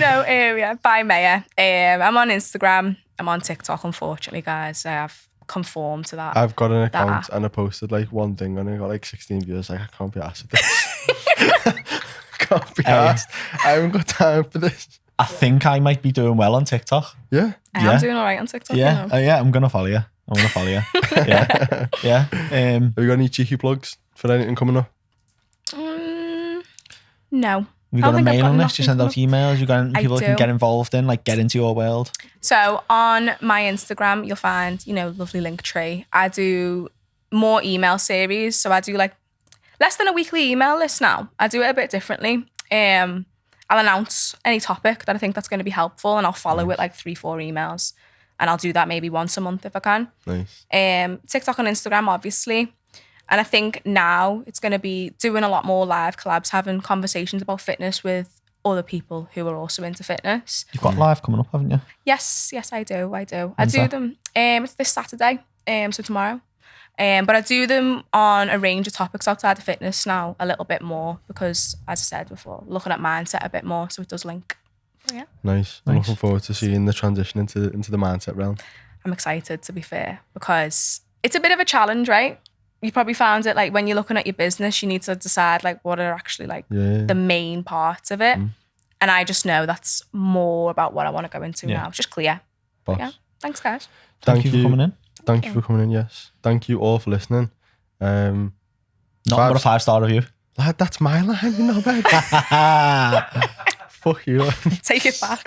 [SPEAKER 3] No, by Maya. I'm on Instagram. I'm on TikTok, unfortunately, guys. I've conform to that.
[SPEAKER 1] I've got an account and I posted like one thing and I got like 16 views. Like, I can't be asked with this. Can't be asked. I haven't got time for this.
[SPEAKER 2] I think I might be doing well on TikTok.
[SPEAKER 1] Yeah.
[SPEAKER 3] I'm doing all right on TikTok.
[SPEAKER 2] Yeah.
[SPEAKER 3] You know.
[SPEAKER 2] I'm going to follow you. Yeah.
[SPEAKER 1] Have you got any cheeky plugs for anything coming up?
[SPEAKER 3] No.
[SPEAKER 2] Have you got a mailing list? You send out emails? You got anything people can get involved in, like get into your world?
[SPEAKER 3] So on my Instagram, you'll find, you know, lovely link tree. I do more email series. So I do like less than a weekly email list now. I do it a bit differently. I'll announce any topic that I think that's going to be helpful and I'll follow it like 3-4 emails. And I'll do that maybe once a month if I can.
[SPEAKER 1] Nice.
[SPEAKER 3] TikTok and Instagram, obviously. And I think now it's going to be doing a lot more live collabs, having conversations about fitness with other people who are also into fitness.
[SPEAKER 2] You've got live coming up, haven't you?
[SPEAKER 3] Yes, I do. I do them. It's this Saturday, so tomorrow. But I do them on a range of topics outside of fitness now, a little bit more, because, as I said before, looking at mindset a bit more, so it does link. But yeah.
[SPEAKER 1] Nice. I'm looking forward to seeing the transition into the mindset realm.
[SPEAKER 3] I'm excited, to be fair, because it's a bit of a challenge, right? You probably found it, like, when you're looking at your business, you need to decide, like, what are actually, like, the main parts of it. And I just know that's more about what I want to go into now. It's just clear. But yeah. Thanks, guys.
[SPEAKER 2] Thank you for coming in.
[SPEAKER 1] Thank you for coming in, yes. Thank you all for listening.
[SPEAKER 2] Not but a 5-star review.
[SPEAKER 1] Lad, that's my line, you know, babe. Fuck you.
[SPEAKER 3] Take it back.